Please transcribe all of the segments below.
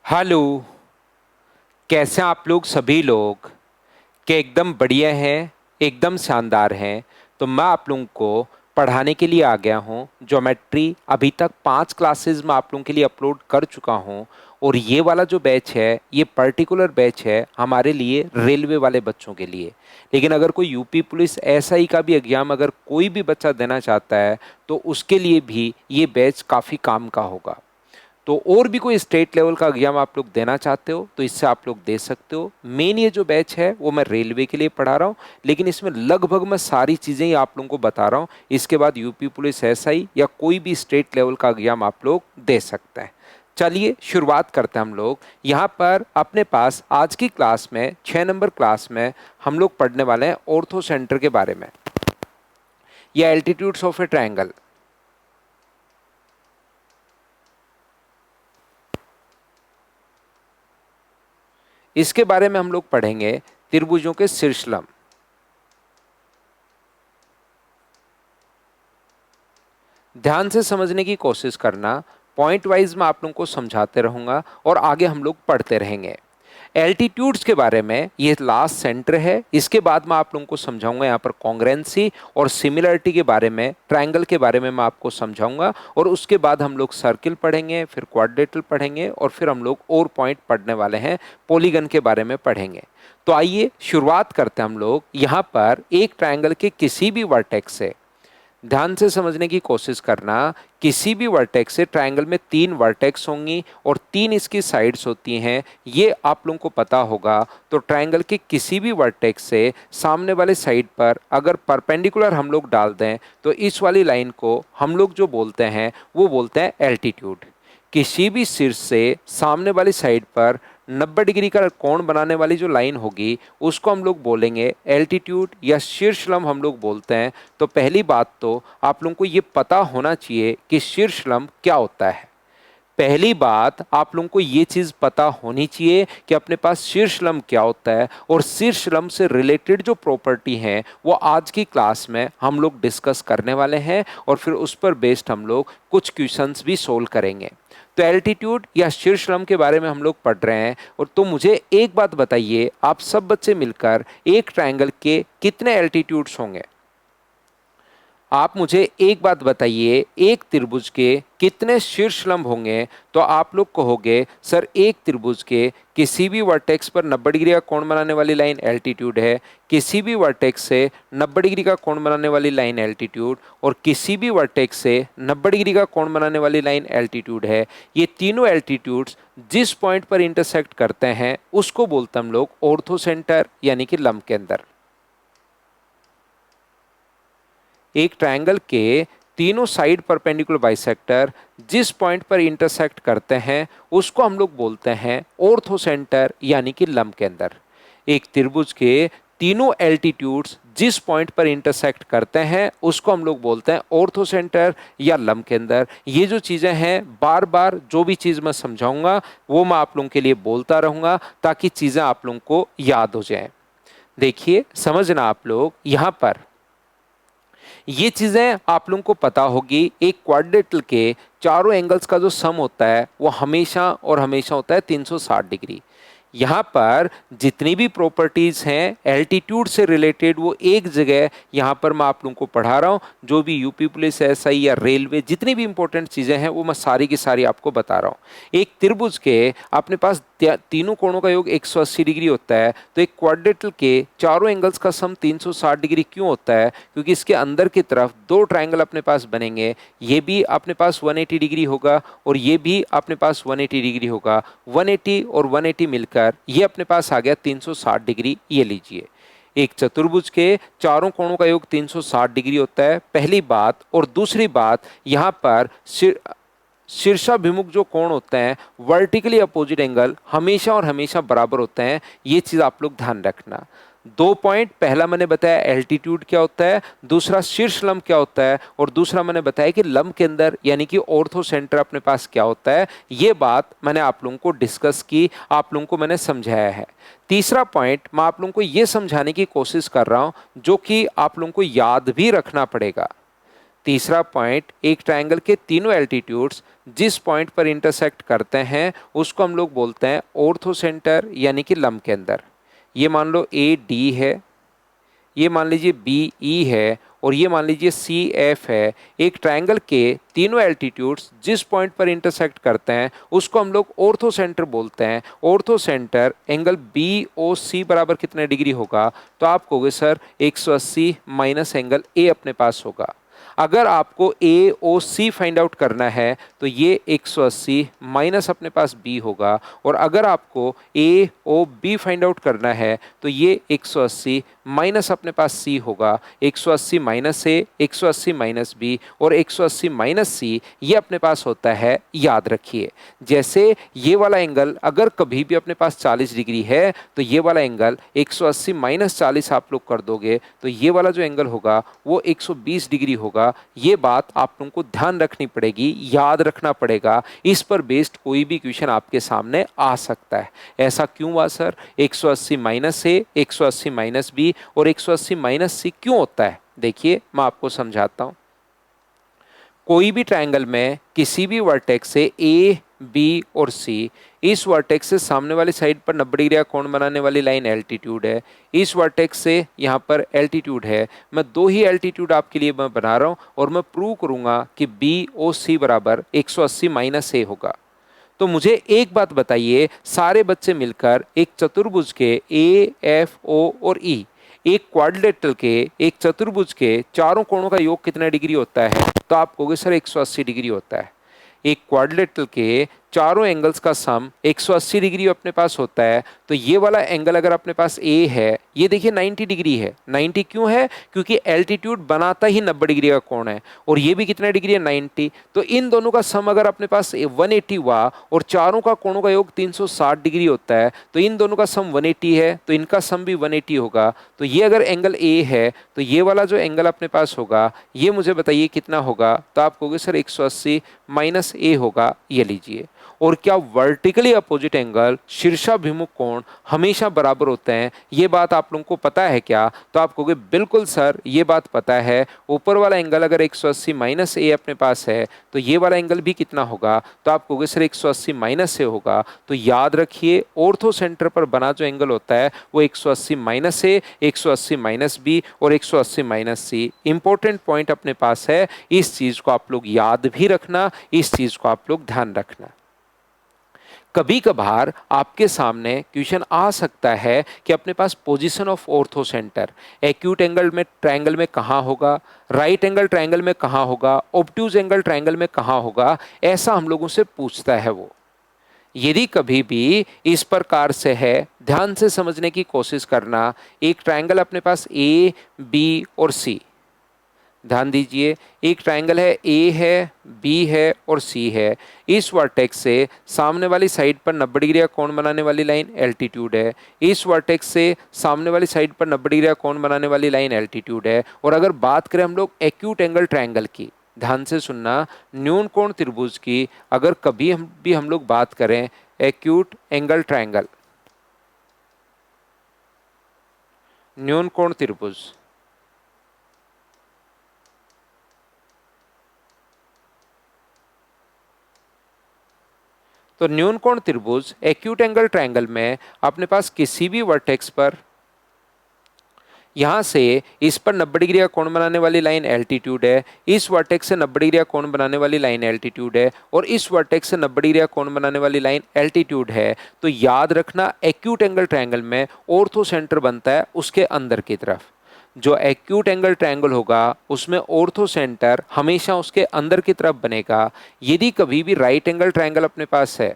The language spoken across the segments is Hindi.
हेलो। कैसे हैं आप लोग सभी लोग? के एकदम बढ़िया हैं, एकदम शानदार हैं। तो मैं आप लोगों को पढ़ाने के लिए आ गया हूँ। ज्योमेट्री अभी तक 5 क्लासेस में आप लोगों के लिए अपलोड कर चुका हूँ। और ये वाला जो बैच है, ये पर्टिकुलर बैच है हमारे लिए, रेलवे वाले बच्चों के लिए। लेकिन अगर कोई यूपी पुलिस एसआई का भी एग्जाम अगर कोई भी बच्चा देना चाहता है, तो उसके लिए भी ये बैच काफ़ी काम का होगा। तो और भी कोई स्टेट लेवल का एग्जाम आप लोग देना चाहते हो तो इससे आप लोग दे सकते हो। मेन ये जो बैच है वो मैं रेलवे के लिए पढ़ा रहा हूँ, लेकिन इसमें लगभग मैं सारी चीज़ें ही आप लोगों को बता रहा हूँ। इसके बाद यूपी पुलिस एसआई या कोई भी स्टेट लेवल का एग्जाम आप लोग दे सकते हैं। चलिए शुरुआत करते हैं हम लोग। यहाँ पर अपने पास आज की क्लास में 6 नंबर क्लास में हम लोग पढ़ने वाले हैं ऑर्थो सेंटर के बारे में, या एल्टीट्यूड्स ऑफ ए ट्रायंगल। इसके बारे में हम लोग पढ़ेंगे त्रिभुजों के शीर्षलंब। ध्यान से समझने की कोशिश करना। पॉइंट वाइज मैं आप लोगों को समझाते रहूंगा और आगे हम लोग पढ़ते रहेंगे। एल्टीट्यूड्स के बारे में ये लास्ट सेंटर है। इसके बाद मैं आप लोगों को समझाऊंगा यहाँ पर कॉन्ग्रेंसी और सिमिलरिटी के बारे में, ट्रायंगल के बारे में मैं आपको समझाऊंगा। और उसके बाद हम लोग सर्किल पढ़ेंगे, फिर क्वाड्रेटल पढ़ेंगे और फिर हम लोग और पॉइंट पढ़ने वाले हैं, पॉलीगन के बारे में पढ़ेंगे। तो आइए शुरुआत करते हैं हम लोग। यहाँ पर एक ट्रायंगल के किसी भी वर्टेक्स से, ध्यान से समझने की कोशिश करना, किसी भी वर्टेक्स से ट्रायंगल में 3 वर्टेक्स होंगी और 3 इसकी साइड्स होती हैं, ये आप लोगों को पता होगा। तो ट्रायंगल के किसी भी वर्टेक्स से सामने वाले साइड पर अगर परपेंडिकुलर हम लोग डाल दें तो इस वाली लाइन को हम लोग जो बोलते हैं वो बोलते हैं एल्टीट्यूड। किसी भी शीर्ष से सामने वाली साइड पर 90 डिग्री का कोण बनाने वाली जो लाइन होगी उसको हम लोग बोलेंगे एल्टीट्यूड या शीर्षलंब हम लोग बोलते हैं। तो पहली बात तो आप लोगों को ये पता होना चाहिए कि शीर्षलंब क्या होता है। पहली बात आप लोगों को ये चीज़ पता होनी चाहिए कि अपने पास शीर्षलंब क्या होता है, और शीर्षलंब से रिलेटेड जो प्रॉपर्टी हैं वो आज की क्लास में हम लोग डिस्कस करने वाले हैं और फिर उस पर बेस्ड हम लोग कुछ क्वेश्चंस भी सोल्व करेंगे। तो एल्टीट्यूड या शीर्षलंब के बारे में हम लोग पढ़ रहे हैं। और तो मुझे एक बात बताइए, आप सब बच्चे मिलकर एक ट्रायंगल के कितने एल्टीट्यूड्स होंगे? आप मुझे एक बात बताइए, एक त्रिभुज के कितने शीर्षलंब होंगे? तो आप लोग कहोगे सर एक त्रिभुज के किसी भी वर्टेक्स पर 90 डिग्री का कोण बनाने वाली लाइन एल्टीट्यूड है, किसी भी वर्टेक्स से 90 डिग्री का कोण बनाने वाली लाइन एल्टीट्यूड, और किसी भी वर्टेक्स से 90 डिग्री का कोण बनाने वाली लाइन एल्टीट्यूड है। ये तीनों एल्टीट्यूड्स जिस पॉइंट पर इंटरसेक्ट करते हैं उसको बोलते हैं हम लोग ऑर्थो सेंटर, यानी कि लंब के अंदर। एक ट्रायंगल के तीनों साइड परपेंडिकुलर बाइसेक्टर जिस पॉइंट पर इंटरसेक्ट करते हैं उसको हम लोग बोलते हैं ऑर्थो सेंटर, यानी कि लंब के अंदर। एक त्रिभुज के तीनों एल्टीट्यूड्स जिस पॉइंट पर इंटरसेक्ट करते हैं उसको हम लोग बोलते हैं ऑर्थो सेंटर या लंब के अंदर। ये जो चीज़ें हैं, बार बार जो भी चीज़ मैं समझाऊंगा वो मैं आप लोगों के लिए बोलता रहूंगा ताकि चीज़ें आप लोगों को याद हो जाएं। देखिए समझना आप लोग, यहाँ पर ये चीजें आप लोगों को पता होगी। एक क्वाड्रेटल के चारों एंगल्स का जो सम होता है वो हमेशा और हमेशा होता है 360 डिग्री। यहाँ पर जितनी भी प्रॉपर्टीज हैं एल्टीट्यूड से रिलेटेड वो एक जगह यहाँ पर मैं आप लोगों को पढ़ा रहा हूँ। जो भी यूपी पुलिस एसआई या रेलवे जितनी भी इंपॉर्टेंट चीज़ें हैं वो मैं सारी की सारी आपको बता रहा हूँ। एक त्रिभुज के अपने पास तीनों कोणों का योग 180 डिग्री होता है। तो एक क्वाड्रेटल के चारों एंगल्स का सम 360 डिग्री क्यों होता है? क्योंकि इसके अंदर की तरफ 2 ट्रायंगल अपने पास बनेंगे। ये भी अपने पास 180 डिग्री होगा और ये भी अपने पास 180 डिग्री होगा। 180 और 180 मिलकर ये अपने पास आ गया 360 डिग्री। ये लीजिए, एक चतुर्भुज के चारों कोणों का योग 360 डिग्री होता है, पहली बात। और दूसरी बात, यहाँ पर शीर्षाभिमुख जो कोण होते हैं, वर्टिकली अपोजिट एंगल हमेशा और हमेशा बराबर होते हैं। ये चीज़ आप लोग ध्यान रखना। 2 पॉइंट, पहला मैंने बताया एल्टीट्यूड क्या होता है, दूसरा शीर्ष लंब क्या होता है, और दूसरा मैंने बताया कि लंब के अंदर यानी कि ऑर्थो सेंटर अपने पास क्या होता है। ये बात मैंने आप लोगों को डिस्कस की, आप लोगों को मैंने समझाया है। तीसरा पॉइंट मैं आप लोगों को ये समझाने की कोशिश कर रहा हूँ जो कि आप लोगों को याद भी रखना पड़ेगा। तीसरा पॉइंट, एक ट्रायंगल के तीनों एल्टीट्यूड्स जिस पॉइंट पर इंटरसेक्ट करते हैं उसको हम लोग बोलते हैं ऑर्थो सेंटर यानी कि लंब केंद्र। ये मान लो ए डी है, ये मान लीजिए बी ई है और ये मान लीजिए सी एफ है। एक ट्रायंगल के तीनों एल्टीट्यूड्स जिस पॉइंट पर इंटरसेक्ट करते हैं उसको हम लोग ऑर्थो सेंटर बोलते हैं। Orthocentre angle B O C बराबर कितने डिग्री होगा? तो आप कहोगे सर 180 माइनस एंगल ए अपने पास होगा। अगर आपको ए ओ सी फाइंड आउट करना है तो ये 180 माइनस अपने पास बी होगा, और अगर आपको ए ओ बी फाइंड आउट करना है तो ये 180 माइनस अपने पास सी होगा। 180 माइनस ए, 180 माइनस बी और 180 माइनस सी, ये अपने पास होता है, याद रखिए। जैसे ये वाला एंगल अगर कभी भी अपने पास 40 डिग्री है तो ये वाला एंगल 180 माइनस 40 आप लोग कर दोगे तो ये वाला जो एंगल होगा वो 120 डिग्री होगा। ये बात आप लोगों को ध्यान रखनी पड़ेगी, याद रखना पड़ेगा। इस पर बेस्ड कोई भी क्वेश्चन आपके सामने आ सकता है। ऐसा क्यों हुआ सर? 180 माइनस ए, 180 माइनस बी और 180 माइनस सी क्यों होता है? देखिए मैं आपको समझाता हूं। कोई भी ट्रायंगल में किसी भी वर्टेक्स से ए बी और सी, इस वर्टेक्स से सामने वाली साइड पर 90 डिग्री का कोण बनाने वाली लाइन एल्टीट्यूड है। इस वर्टेक्स से यहाँ पर एल्टीट्यूड है। मैं दो ही एल्टीट्यूड आपके लिए मैं बना रहा हूँ और मैं प्रूव करूंगा कि बी ओ सी बराबर 180 माइनस ए होगा। तो मुझे एक बात बताइए, सारे बच्चे मिलकर एक चतुर्भुज के ए एफ ओ और ई, एक क्वाड्रिलेटरल के, एक चतुर्भुज के चारों कोणों का योग कितना डिग्री होता है? तो आप कहोगे सर 180 डिग्री होता है। एक क्वाड्रिलेटरल के चारों एंगल्स का सम 180 डिग्री अपने पास होता है। तो ये वाला एंगल अगर अपने पास ए है, ये देखिए 90 डिग्री है। 90 क्यों है? क्योंकि एल्टीट्यूड बनाता ही 90 डिग्री का कोण है, और ये भी कितना डिग्री है? 90। तो इन दोनों का सम अगर अपने पास 180 हुआ और चारों का कोणों का योग 360 डिग्री होता है, तो इन दोनों का सम 180 है, तो इनका सम भी 180 होगा। तो ये अगर एंगल ए है तो ये वाला जो एंगल अपने पास होगा ये मुझे बताइए कितना होगा? तो आप कहोगे सर 180 माइनस ए होगा, ये लीजिए। और क्या वर्टिकली अपोजिट एंगल शीर्षाभिमुख कोण हमेशा बराबर होते हैं? ये बात आप लोगों को पता है क्या? तो आप कहोगे बिल्कुल सर ये बात पता है। ऊपर वाला एंगल अगर 180 माइनस ए अपने पास है तो ये वाला एंगल भी कितना होगा? तो आप कहोगे सर 180 माइनस ए होगा। तो याद रखिए ऑर्थो सेंटर पर बना जो एंगल होता है वो 180 माइनस ए, 180 माइनस बी और 180 माइनस सी। इंपॉर्टेंट पॉइंट अपने पास है, इस चीज को आप लोग याद भी रखना, इस चीज को आप लोग ध्यान रखना। कभी कभार आपके सामने क्वेश्चन आ सकता है कि अपने पास position of orthocentre acute angle में ट्रायंगल में कहाँ होगा, राइट एंगल ट्रायंगल में कहाँ होगा, ऑब्ट्यूज एंगल ट्रायंगल में कहाँ होगा, ऐसा हम लोगों से पूछता है वो। यदि कभी भी इस प्रकार से है, ध्यान से समझने की कोशिश करना। एक ट्रायंगल अपने पास ए बी और सी, ध्यान दीजिए, एक ट्रायंगल है, ए है, बी है और सी है। इस वर्टेक्स से सामने वाली साइड पर 90 डिग्री का कोण बनाने वाली लाइन एल्टीट्यूड है। इस वर्टेक्स से सामने वाली साइड पर 90 डिग्री का कोण बनाने वाली लाइन एल्टीट्यूड है। और अगर बात करें हम लोग एक्यूट एंगल ट्रायंगल की, ध्यान से सुनना, न्यून कोण त्रिभुज की अगर कभी हम लोग बात करें, एक्यूट एंगल ट्रायंगल, न्यून कोण त्रिभुज, तो न्यून कोण त्रिभुज एक्यूट एंगल ट्रायंगल में अपने पास किसी भी वर्टेक्स पर यहां से इस पर 90 डिग्री का कोण बनाने वाली लाइन एल्टीट्यूड है, इस वर्टेक्स से 90 डिग्री का कोण बनाने वाली लाइन एल्टीट्यूड है और इस वर्टेक्स से 90 डिग्री का कोण बनाने वाली लाइन एल्टीट्यूड है। तो याद रखना एक्यूट एंगल ट्रायंगल में ऑर्थो सेंटर बनता है उसके अंदर की तरफ। जो एक्यूट एंगल ट्रायंगल होगा उसमें ऑर्थो सेंटर हमेशा उसके अंदर की तरफ बनेगा। यदि कभी भी राइट एंगल ट्रायंगल अपने पास है,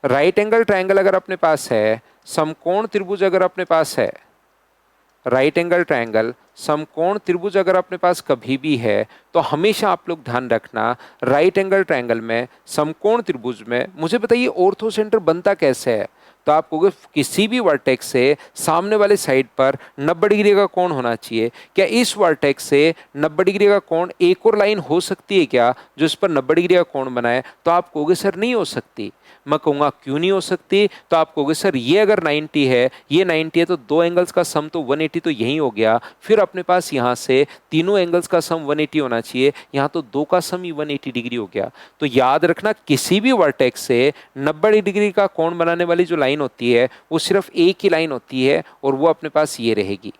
राइट एंगल ट्रायंगल अगर अपने पास है, समकोण त्रिभुज अगर अपने पास है, राइट एंगल ट्रायंगल समकोण त्रिभुज अगर अपने पास कभी भी है तो हमेशा आप लोग ध्यान रखना, राइट एंगल ट्रायंगल में, समकोण त्रिभुज में, मुझे बताइए ऑर्थो सेंटर बनता कैसे है। तो आप कहोगे किसी भी वर्टेक्स से सामने वाले साइड पर 90 डिग्री का कोण होना चाहिए। क्या इस वर्टेक्स से 90 डिग्री का कोण एक और लाइन हो सकती है क्या जो इस पर 90 डिग्री का कोण बनाए? तो आप कहोगे सर नहीं हो सकती। मैं कहूँगा क्यों नहीं हो सकती? तो आप कहोगे सर ये अगर 90 है, ये 90 है, तो दो एंगल्स का सम तो 180 तो यही हो गया। फिर अपने पास यहाँ से तीनों एंगल्स का सम 180 होना चाहिए, यहाँ तो दो का सम ही 180 डिग्री हो गया। तो याद रखना किसी भी वर्टेक्स से 90 डिग्री का कोण बनाने वाली जो लाइन होती है वो सिर्फ एक ही लाइन होती है और वो अपने पास ये रहेगी।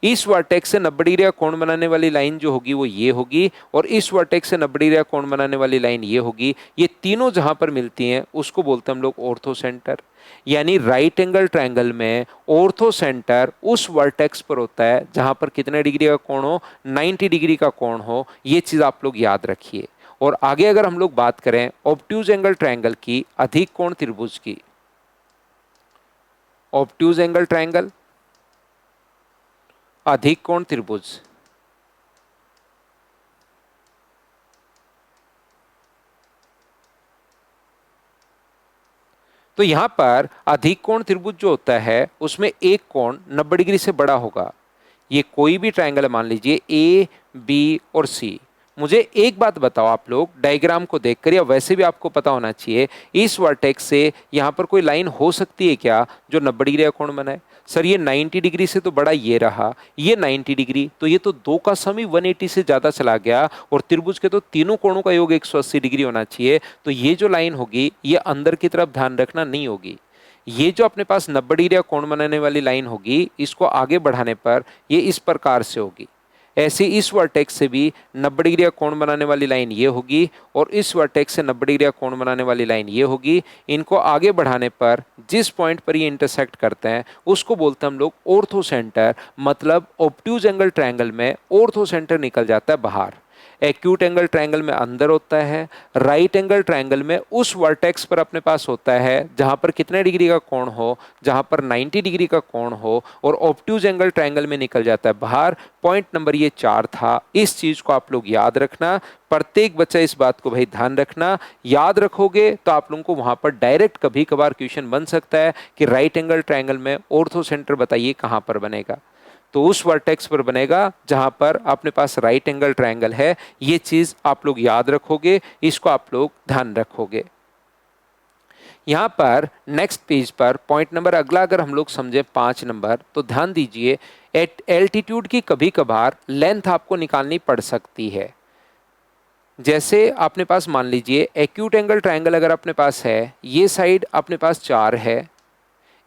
इस वर्टेक्स से 90 डिग्री का कोण बनाने वाली लाइन जो होगी वो ये होगी, और इस वर्टेक्स से 90 डिग्री का कोण बनाने वाली लाइन ये होगी। ये तीनों जहां पर मिलती हैं उसको बोलते हैं हम लोग ऑर्थो सेंटर। यानी राइट एंगल ट्रायंगल में ऑर्थो सेंटर उस वर्टेक्स पर होता है जहां पर कितने डिग्री का कोण हो, 90 डिग्री का कोण हो। ये चीज आप लोग याद रखिए। और आगे अगर हम लोग बात करें ऑब्ट्यूज एंगल ट्रायंगल की, अधिक कोण त्रिभुज की, ऑब्ट्यूज एंगल ट्रायंगल, अधिक कोण त्रिभुज, तो यहां पर अधिक कोण त्रिभुज जो होता है उसमें एक कोण 90 डिग्री से बड़ा होगा। ये कोई भी ट्रायंगल मान लीजिए ए, बी और सी। मुझे एक बात बताओ, आप लोग डायग्राम को देखकर या वैसे भी आपको पता होना चाहिए, इस वर्टेक्स से यहां पर कोई लाइन हो सकती है क्या जो 90 डिग्री का कोण बनाए? सर ये 90 डिग्री से तो बड़ा ये रहा, ये 90 डिग्री, तो ये तो दो का सम ही 180 से ज्यादा चला गया, और त्रिभुज के तो तीनों कोणों का योग 180 डिग्री होना चाहिए। तो ये जो लाइन होगी ये अंदर की तरफ ध्यान रखना नहीं होगी। ये जो अपने पास 90 डिग्री का कोण बनाने वाली लाइन होगी, इसको आगे बढ़ाने पर ये इस प्रकार से होगी। ऐसे इस वर्टेक्स से भी 90 डिग्री का कोण बनाने वाली लाइन ये होगी, और इस वर्टेक्स से 90 डिग्री का कोण बनाने वाली लाइन ये होगी। इनको आगे बढ़ाने पर जिस पॉइंट पर ये इंटरसेक्ट करते हैं उसको बोलते हैं हम लोग ऑर्थो सेंटर। मतलब ऑब्ट्यूज एंगल ट्रायंगल में ऑर्थो सेंटर निकल जाता है बाहर। एक्यूट एंगल ट्रायंगल में अंदर होता है, राइट एंगल ट्रायंगल में उस वर्टेक्स पर अपने पास होता है जहां पर कितने डिग्री का कोण हो, जहां पर 90 डिग्री का कोण हो, और ऑब्ट्यूज एंगल ट्रायंगल में निकल जाता है बाहर। पॉइंट नंबर ये 4 था। इस चीज को आप लोग याद रखना, प्रत्येक बच्चा इस बात को भाई ध्यान रखना। याद रखोगे तो आप लोगों को वहां पर डायरेक्ट कभी कभार क्वेश्चन बन सकता है कि राइट एंगल ट्रायंगल में ऑर्थो सेंटर बताइए कहां पर बनेगा। तो उस वर्टेक्स पर बनेगा जहां पर अपने पास राइट एंगल ट्रायंगल है। ये चीज आप लोग याद रखोगे, इसको आप लोग ध्यान रखोगे। यहां पर नेक्स्ट पेज पर पॉइंट नंबर अगला अगर हम लोग समझे 5 नंबर, तो ध्यान दीजिए, एट एल्टीट्यूड की कभी कभार लेंथ आपको निकालनी पड़ सकती है। जैसे अपने पास मान लीजिए एक्यूट एंगल ट्रायंगल अगर अपने पास है, ये साइड अपने पास 4 है,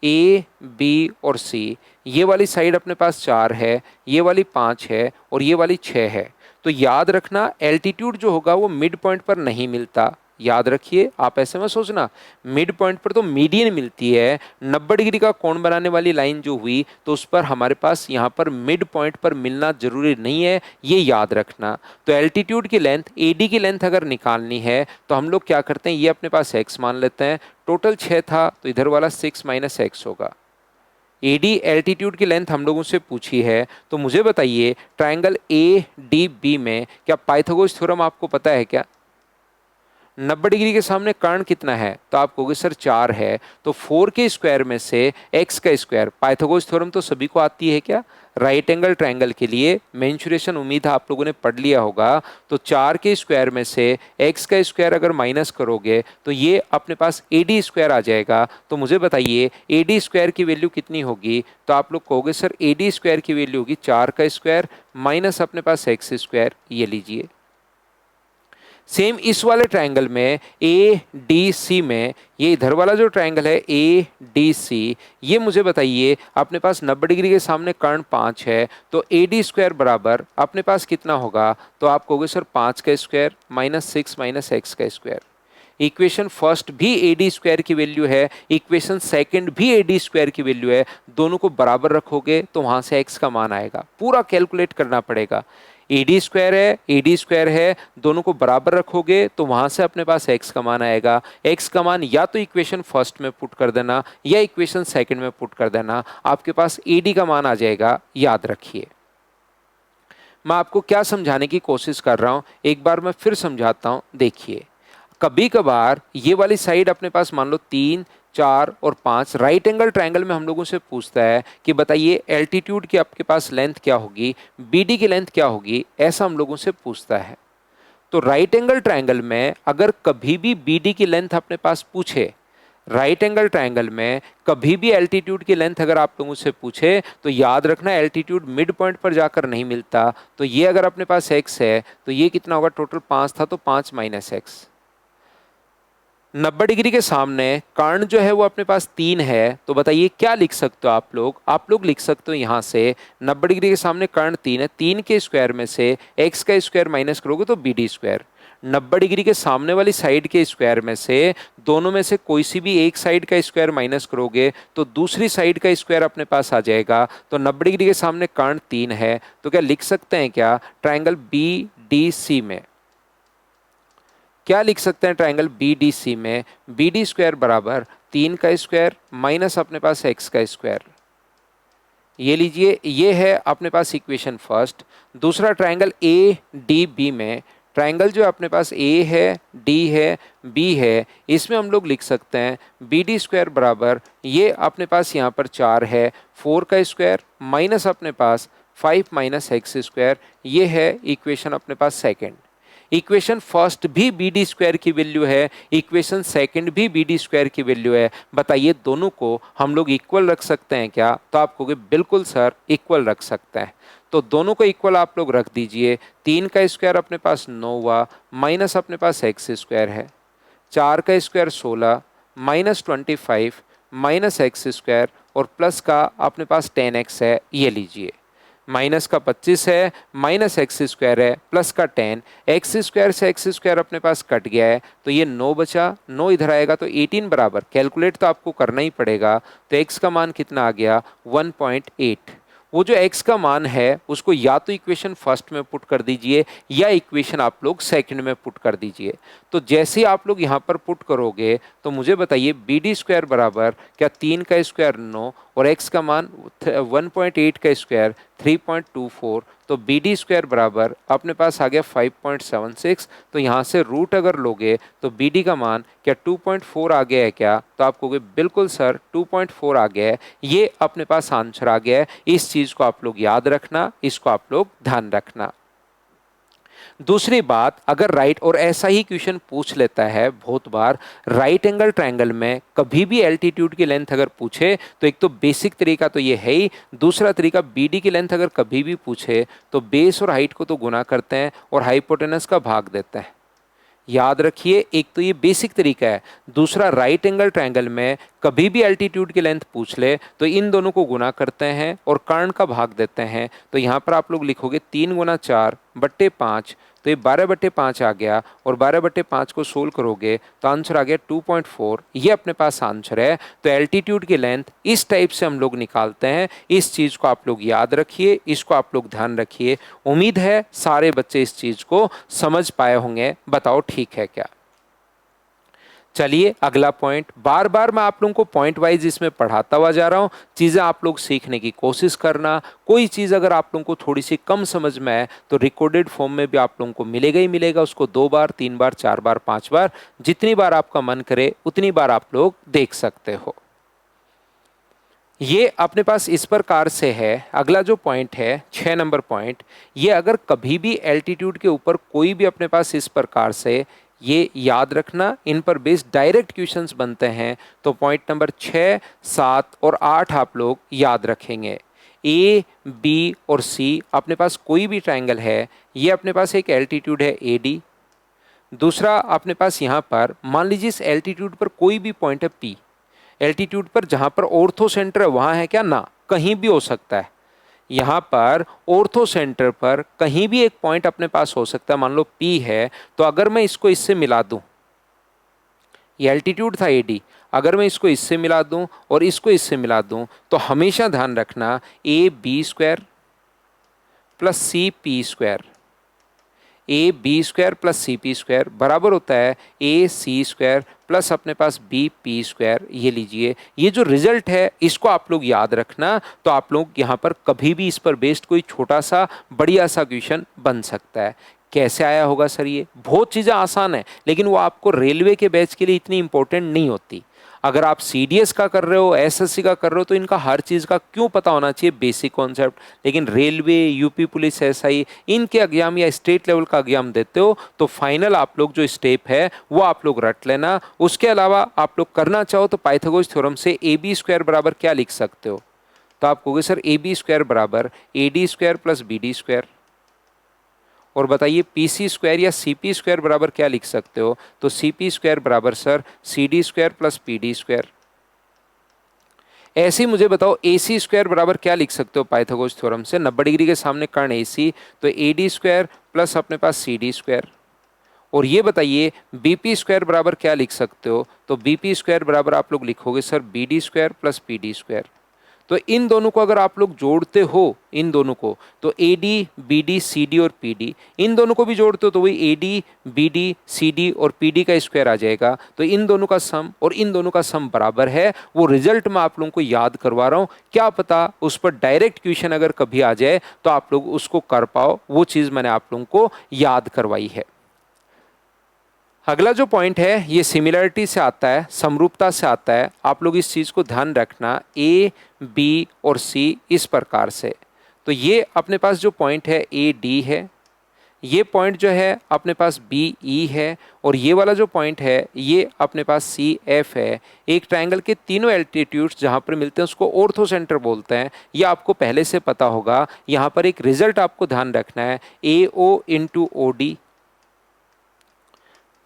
ए, बी और सी, ये वाली साइड अपने पास 4 है, ये वाली 5 है और ये वाली 6 है। तो याद रखना एल्टीट्यूड जो होगा वो मिड पॉइंट पर नहीं मिलता। याद रखिए, आप ऐसे में सोचना, मिड पॉइंट पर तो मीडियन मिलती है। 90 डिग्री का कोण बनाने वाली लाइन जो हुई तो उस पर हमारे पास यहाँ पर मिड पॉइंट पर मिलना जरूरी नहीं है, ये याद रखना। तो एल्टीट्यूड की लेंथ, एडी की लेंथ अगर निकालनी है तो हम लोग क्या करते हैं, ये अपने पास x मान लेते हैं। टोटल 6 था तो इधर वाला 6 माइनस एक्स होगा। एडी एल्टीट्यूड की लेंथ हम लोगों से पूछी है, तो मुझे बताइए ट्रायंगल ए डी बी में क्या पाइथागोरस थ्योरम आपको पता है क्या? 90 डिग्री के सामने कर्ण कितना है? तो आप कहोगे सर 4 है, तो 4 के स्क्वायर में से x का स्क्वायर, पाइथागोरस थ्योरम तो सभी को आती है क्या? राइट एंगल ट्रायंगल के लिए मेंशुरेशन उम्मीद है आप लोगों ने पढ़ लिया होगा। तो 4 के स्क्वायर में से x का स्क्वायर अगर माइनस करोगे तो ये अपने पास AD स्क्वायर आ जाएगा। तो मुझे बताइए AD स्क्वायर की वैल्यू कितनी होगी? तो आप लोग कहोगे सर AD स्क्वायर की वैल्यू होगी 4 का स्क्वायर माइनस अपने पास x स्क्वायर। ये लीजिए। सेम इस वाले ट्रायंगल में ए डी सी में, ये इधर वाला जो ट्रायंगल है ए डी सी, ये मुझे बताइए अपने पास 90 डिग्री के सामने कर्ण 5 है, तो ए डी स्क्वायर बराबर अपने पास कितना होगा? तो आप कहोगे सर 5 का स्क्वायर माइनस 6 माइनस एक्स का स्क्वायर। इक्वेशन फर्स्ट भी ए डी स्क्वायर की वैल्यू है, इक्वेशन सेकंड भी ए डी स्क्वायर की वैल्यू है। दोनों को बराबर रखोगे तो वहां से एक्स का मान आएगा। पूरा कैलकुलेट करना पड़ेगा। AD स्क्वायर है, AD स्क्वायर है, दोनों को बराबर रखोगे तो वहां से अपने पास x का मान आएगा। x का मान या तो इक्वेशन फर्स्ट में पुट कर देना या इक्वेशन सेकंड में पुट कर देना, आपके पास AD का मान आ जाएगा। याद रखिए। मैं आपको क्या समझाने की कोशिश कर रहा हूँ, एक बार मैं फिर समझाता हूँ। देखिए, कभी कभार ये वाली साइड अपने पास मान लो 3, 4 और 5, राइट एंगल ट्रायंगल में हम लोगों से पूछता है कि बताइए एल्टीट्यूड की आपके पास लेंथ क्या होगी, बीडी की लेंथ क्या होगी, ऐसा हम लोगों से पूछता है। तो राइट एंगल ट्रायंगल में अगर कभी भी बीडी की लेंथ अपने पास पूछे, राइट एंगल ट्रायंगल में कभी भी एल्टीट्यूड की लेंथ अगर आप लोगों से पूछे, तो याद रखना एल्टीट्यूड मिड पॉइंट पर जाकर नहीं मिलता। तो ये अगर अपने पास x है तो ये कितना होगा, टोटल 5 था तो 5 माइनस एक्स। 90 डिग्री के सामने कर्ण जो है वो अपने पास 3 है, तो बताइए क्या लिख सकते हो आप लोग लिख सकते हो यहाँ से 90 डिग्री के सामने कर्ण 3 है, 3 के स्क्वायर में से x का स्क्वायर माइनस करोगे तो BD स्क्वायर। 90 डिग्री के सामने वाली साइड के स्क्वायर में से दोनों में से कोई सी भी एक साइड का स्क्वायर माइनस करोगे तो दूसरी साइड का स्क्वायर अपने पास आ जाएगा। तो 90 डिग्री के सामने कर्ण 3 है, तो क्या लिख सकते हैं, क्या ट्राइंगल BDC में क्या लिख सकते हैं, ट्राइंगल BDC में BD स्क्वायर बराबर 3 का स्क्वायर माइनस अपने पास x का स्क्वायर। ये लीजिए, ये है अपने पास इक्वेशन फर्स्ट। दूसरा ट्राइंगल ADB में, ट्राइंगल जो अपने पास A है, D है, B है, इसमें हम लोग लिख सकते हैं BD स्क्वायर बराबर, ये अपने पास यहाँ पर 4 है, 4 का स्क्वायर माइनस अपने पास 5 माइनस एक्स स्क्वायर। ये है इक्वेशन अपने पास सेकेंड। इक्वेशन फर्स्ट भी BD स्क्वायर की वैल्यू है, इक्वेशन सेकंड भी BD स्क्वायर की वैल्यू है। बताइए दोनों को हम लोग इक्वल रख सकते हैं क्या? तो आप कहोगे बिल्कुल सर इक्वल रख सकते हैं। तो दोनों को इक्वल आप लोग रख दीजिए। 3 का स्क्वायर अपने पास 9 हुआ, माइनस अपने पास एक्स स्क्वायर है, 4 का square 16 minus 25 minus x square और प्लस का अपने पास 10x है। ये लीजिए, माइनस का 25 है, माइनस एक्स स्क्वायर है, प्लस का 10, एक्स स्क्वायर से एक्स स्क्वायर अपने पास कट गया है तो ये 9 बचा, 9 इधर आएगा तो 18 बराबर, कैलकुलेट तो आपको करना ही पड़ेगा। तो x का मान कितना आ गया, 1.8। वो जो x का मान है उसको या तो इक्वेशन फर्स्ट में पुट कर दीजिए या इक्वेशन आप लोग सेकंड में पुट कर दीजिए। तो जैसे आप लोग यहाँ पर पुट करोगे तो मुझे बताइए BD स्क्वायर बराबर क्या, 3 का स्क्वायर 9 और x का मान 1.8 का स्क्वायर 3.24, तो BD स्क्वायर बराबर अपने पास आ गया 5.76। तो यहाँ से रूट अगर लोगे तो BD का मान क्या 2.4 आ गया है क्या? तो आप कहोगे बिल्कुल सर 2.4 आ गया है, ये अपने पास आंसर आ गया है। इस चीज को आप लोग याद रखना, इसको आप लोग ध्यान रखना। दूसरी बात, अगर राइट, और ऐसा ही क्वेश्चन पूछ लेता है बहुत बार, राइट एंगल ट्रायंगल में कभी भी एल्टीट्यूड की लेंथ अगर पूछे तो एक तो बेसिक तरीका तो ये है ही, दूसरा तरीका BD की लेंथ अगर कभी भी पूछे तो बेस और हाइट को तो गुना करते हैं और हाइपोटेनस का भाग देते हैं। याद रखिए, एक तो ये बेसिक तरीका है, दूसरा राइट एंगल ट्रायंगल में कभी भी एल्टीट्यूड की लेंथ पूछ ले तो इन दोनों को गुना करते हैं और कर्ण का भाग देते हैं। तो यहाँ पर आप लोग लिखोगे 3 गुना 4 बट्टे 5, तो ये 12 बट्टे 5 आ गया और 12 बट्टे 5 को सोल्व करोगे तो आंसर आ गया 2.4। ये अपने पास आंसर है। तो एल्टीट्यूड की लेंथ इस टाइप से हम लोग निकालते हैं। इस चीज़ को आप लोग याद रखिए, इसको आप लोग ध्यान रखिए। उम्मीद है सारे बच्चे इस चीज़ को समझ पाए होंगे। बताओ ठीक है क्या? चलिए अगला पॉइंट, बार बार मैं आप लोगों को पॉइंट वाइज इसमें पढ़ाता हुआ जा रहा हूँ, चीज़ें आप लोग सीखने की कोशिश करना। कोई चीज़ अगर आप लोगों को थोड़ी सी कम समझ में आए तो रिकॉर्डेड फॉर्म में भी आप लोगों को मिलेगा ही मिलेगा, उसको 2 बार 3 बार 4 बार 5 बार जितनी बार आपका मन करे उतनी बार आप लोग देख सकते हो। ये अपने पास इस प्रकार से है। अगला जो पॉइंट है 6 नंबर पॉइंट, ये अगर कभी भी एल्टीट्यूड के ऊपर कोई भी अपने पास इस प्रकार से, ये याद रखना, इन पर बेस्ड डायरेक्ट क्वेश्चंस बनते हैं। तो पॉइंट नंबर 6, 7 और 8 आप लोग याद रखेंगे। A, B और C अपने पास कोई भी ट्रायंगल है, ये अपने पास एक एल्टीट्यूड है AD। दूसरा अपने पास यहाँ पर मान लीजिए इस एल्टीट्यूड पर कोई भी पॉइंट है P, एल्टीट्यूड पर जहाँ पर ऑर्थो सेंटर है वहाँ है क्या? ना, कहीं भी हो सकता है। यहाँ पर ऑर्थो सेंटर पर कहीं भी एक पॉइंट अपने पास हो सकता है। मान लो P है, तो अगर मैं इसको इससे मिला दूं, ये एल्टीट्यूड था AD, अगर मैं इसको इससे मिला दूं और इसको इससे मिला दूं तो हमेशा ध्यान रखना AB square plus CP square A B square plus C P square बराबर होता है ए सी स्क्वायर प्लस अपने पास बी पी स्क्वायर। ये लीजिए, ये जो रिजल्ट है इसको आप लोग याद रखना। तो आप लोग यहाँ पर कभी भी इस पर बेस्ड कोई छोटा सा बढ़िया सा क्वेश्चन बन सकता है। कैसे आया होगा सर? ये बहुत चीज़ें आसान है, लेकिन वो आपको रेलवे के बैच के लिए इतनी इंपॉर्टेंट नहीं होती। अगर आप सीडीएस का कर रहे हो, एसएससी का कर रहे हो, तो इनका हर चीज़ का क्यों पता होना चाहिए, बेसिक कॉन्सेप्ट। लेकिन रेलवे, यूपी पुलिस, एसआई, इनके एग्जाम या स्टेट लेवल का एग्जाम देते हो तो फाइनल आप लोग जो स्टेप है वो आप लोग रट लेना। उसके अलावा आप लोग करना चाहो तो पाइथागोरस थ्योरम से ए बी स्क्वायर बराबर क्या लिख सकते हो? तो आप कहोगे सर ए बी स्क्वायर बराबर A D square plus B D square. और बताइए पी सी स्क्वायर या सी पी स्क्वायर बराबर क्या लिख सकते हो? तो सी पी स्क्वायर बराबर sir C D square plus P D square. ऐसे ही मुझे बताओ ए सी स्क्वायर बराबर क्या लिख सकते हो पाइथागोरस थ्योरम से? 90 डिग्री के सामने कर्ण ए सी, तो ए डी स्क्वायर प्लस अपने पास सी डी स्क्वायर। और ये बताइए बी पी स्क्वायर बराबर क्या लिख सकते हो? तो बी पी स्क्वायर बराबर आप लोग लिखोगे sir B D square plus P D square. तो इन दोनों को अगर आप लोग जोड़ते हो, इन दोनों को, तो A D B D C D और पी डी, इन दोनों को भी जोड़ते हो तो वही A D B D C D और पी डी का स्क्वायर आ जाएगा। तो इन दोनों का सम और इन दोनों का सम बराबर है। वो रिजल्ट मैं आप लोगों को याद करवा रहा हूँ, क्या पता उस पर डायरेक्ट क्वेश्चन अगर कभी आ जाए तो आप लोग उसको कर पाओ। वो चीज़ मैंने आप लोगों को याद करवाई है। अगला जो पॉइंट है ये सिमिलरिटी से आता है, समरूपता से आता है। आप लोग इस चीज़ को ध्यान रखना, ए बी और सी इस प्रकार से। तो ये अपने पास जो पॉइंट है ए डी है, ये पॉइंट जो है अपने पास बी ई है, और ये वाला जो पॉइंट है ये अपने पास सी एफ है। एक ट्रायंगल के तीनों एल्टीट्यूड्स जहाँ पर मिलते हैं उसको ऑर्थो सेंटर बोलते हैं। ये आपको पहले से पता होगा। यहाँ पर एक रिजल्ट आपको ध्यान रखना है, ए ओ इंटू ओ डी।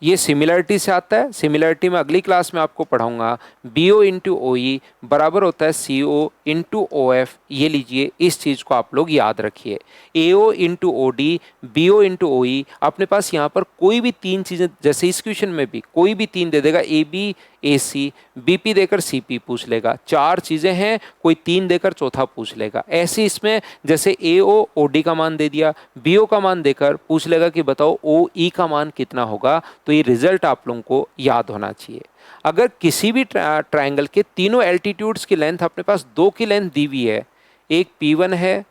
ये सिमिलरिटी से आता है। सिमिलरिटी में अगली क्लास में आपको पढ़ाऊंगा। बी ओ इंटू ओ ई बराबर होता है सी ओ इंटू ओ एफ। ये लीजिए, इस चीज़ को आप लोग याद रखिए। A O into O D, B O into O E. अपने पास यहाँ पर कोई भी तीन चीज़ें, जैसे इस क्वेश्चन में भी कोई भी तीन दे देगा, A B A C, B P देकर सी पी पूछ लेगा। चार चीज़ें हैं, कोई तीन देकर चौथा पूछ लेगा। ऐसे इसमें जैसे ए ओ ओ डी का मान दे दिया, बी ओ का मान देकर पूछ लेगा कि बताओ ओ ई का मान कितना होगा। तो ये रिजल्ट आप लोगों को याद होना चाहिए। अगर किसी भी ट्रायंगल के तीनों एल्टीट्यूड्स की लेंथ अपने पास दो की लेंथ दी हुई है, एक P1 है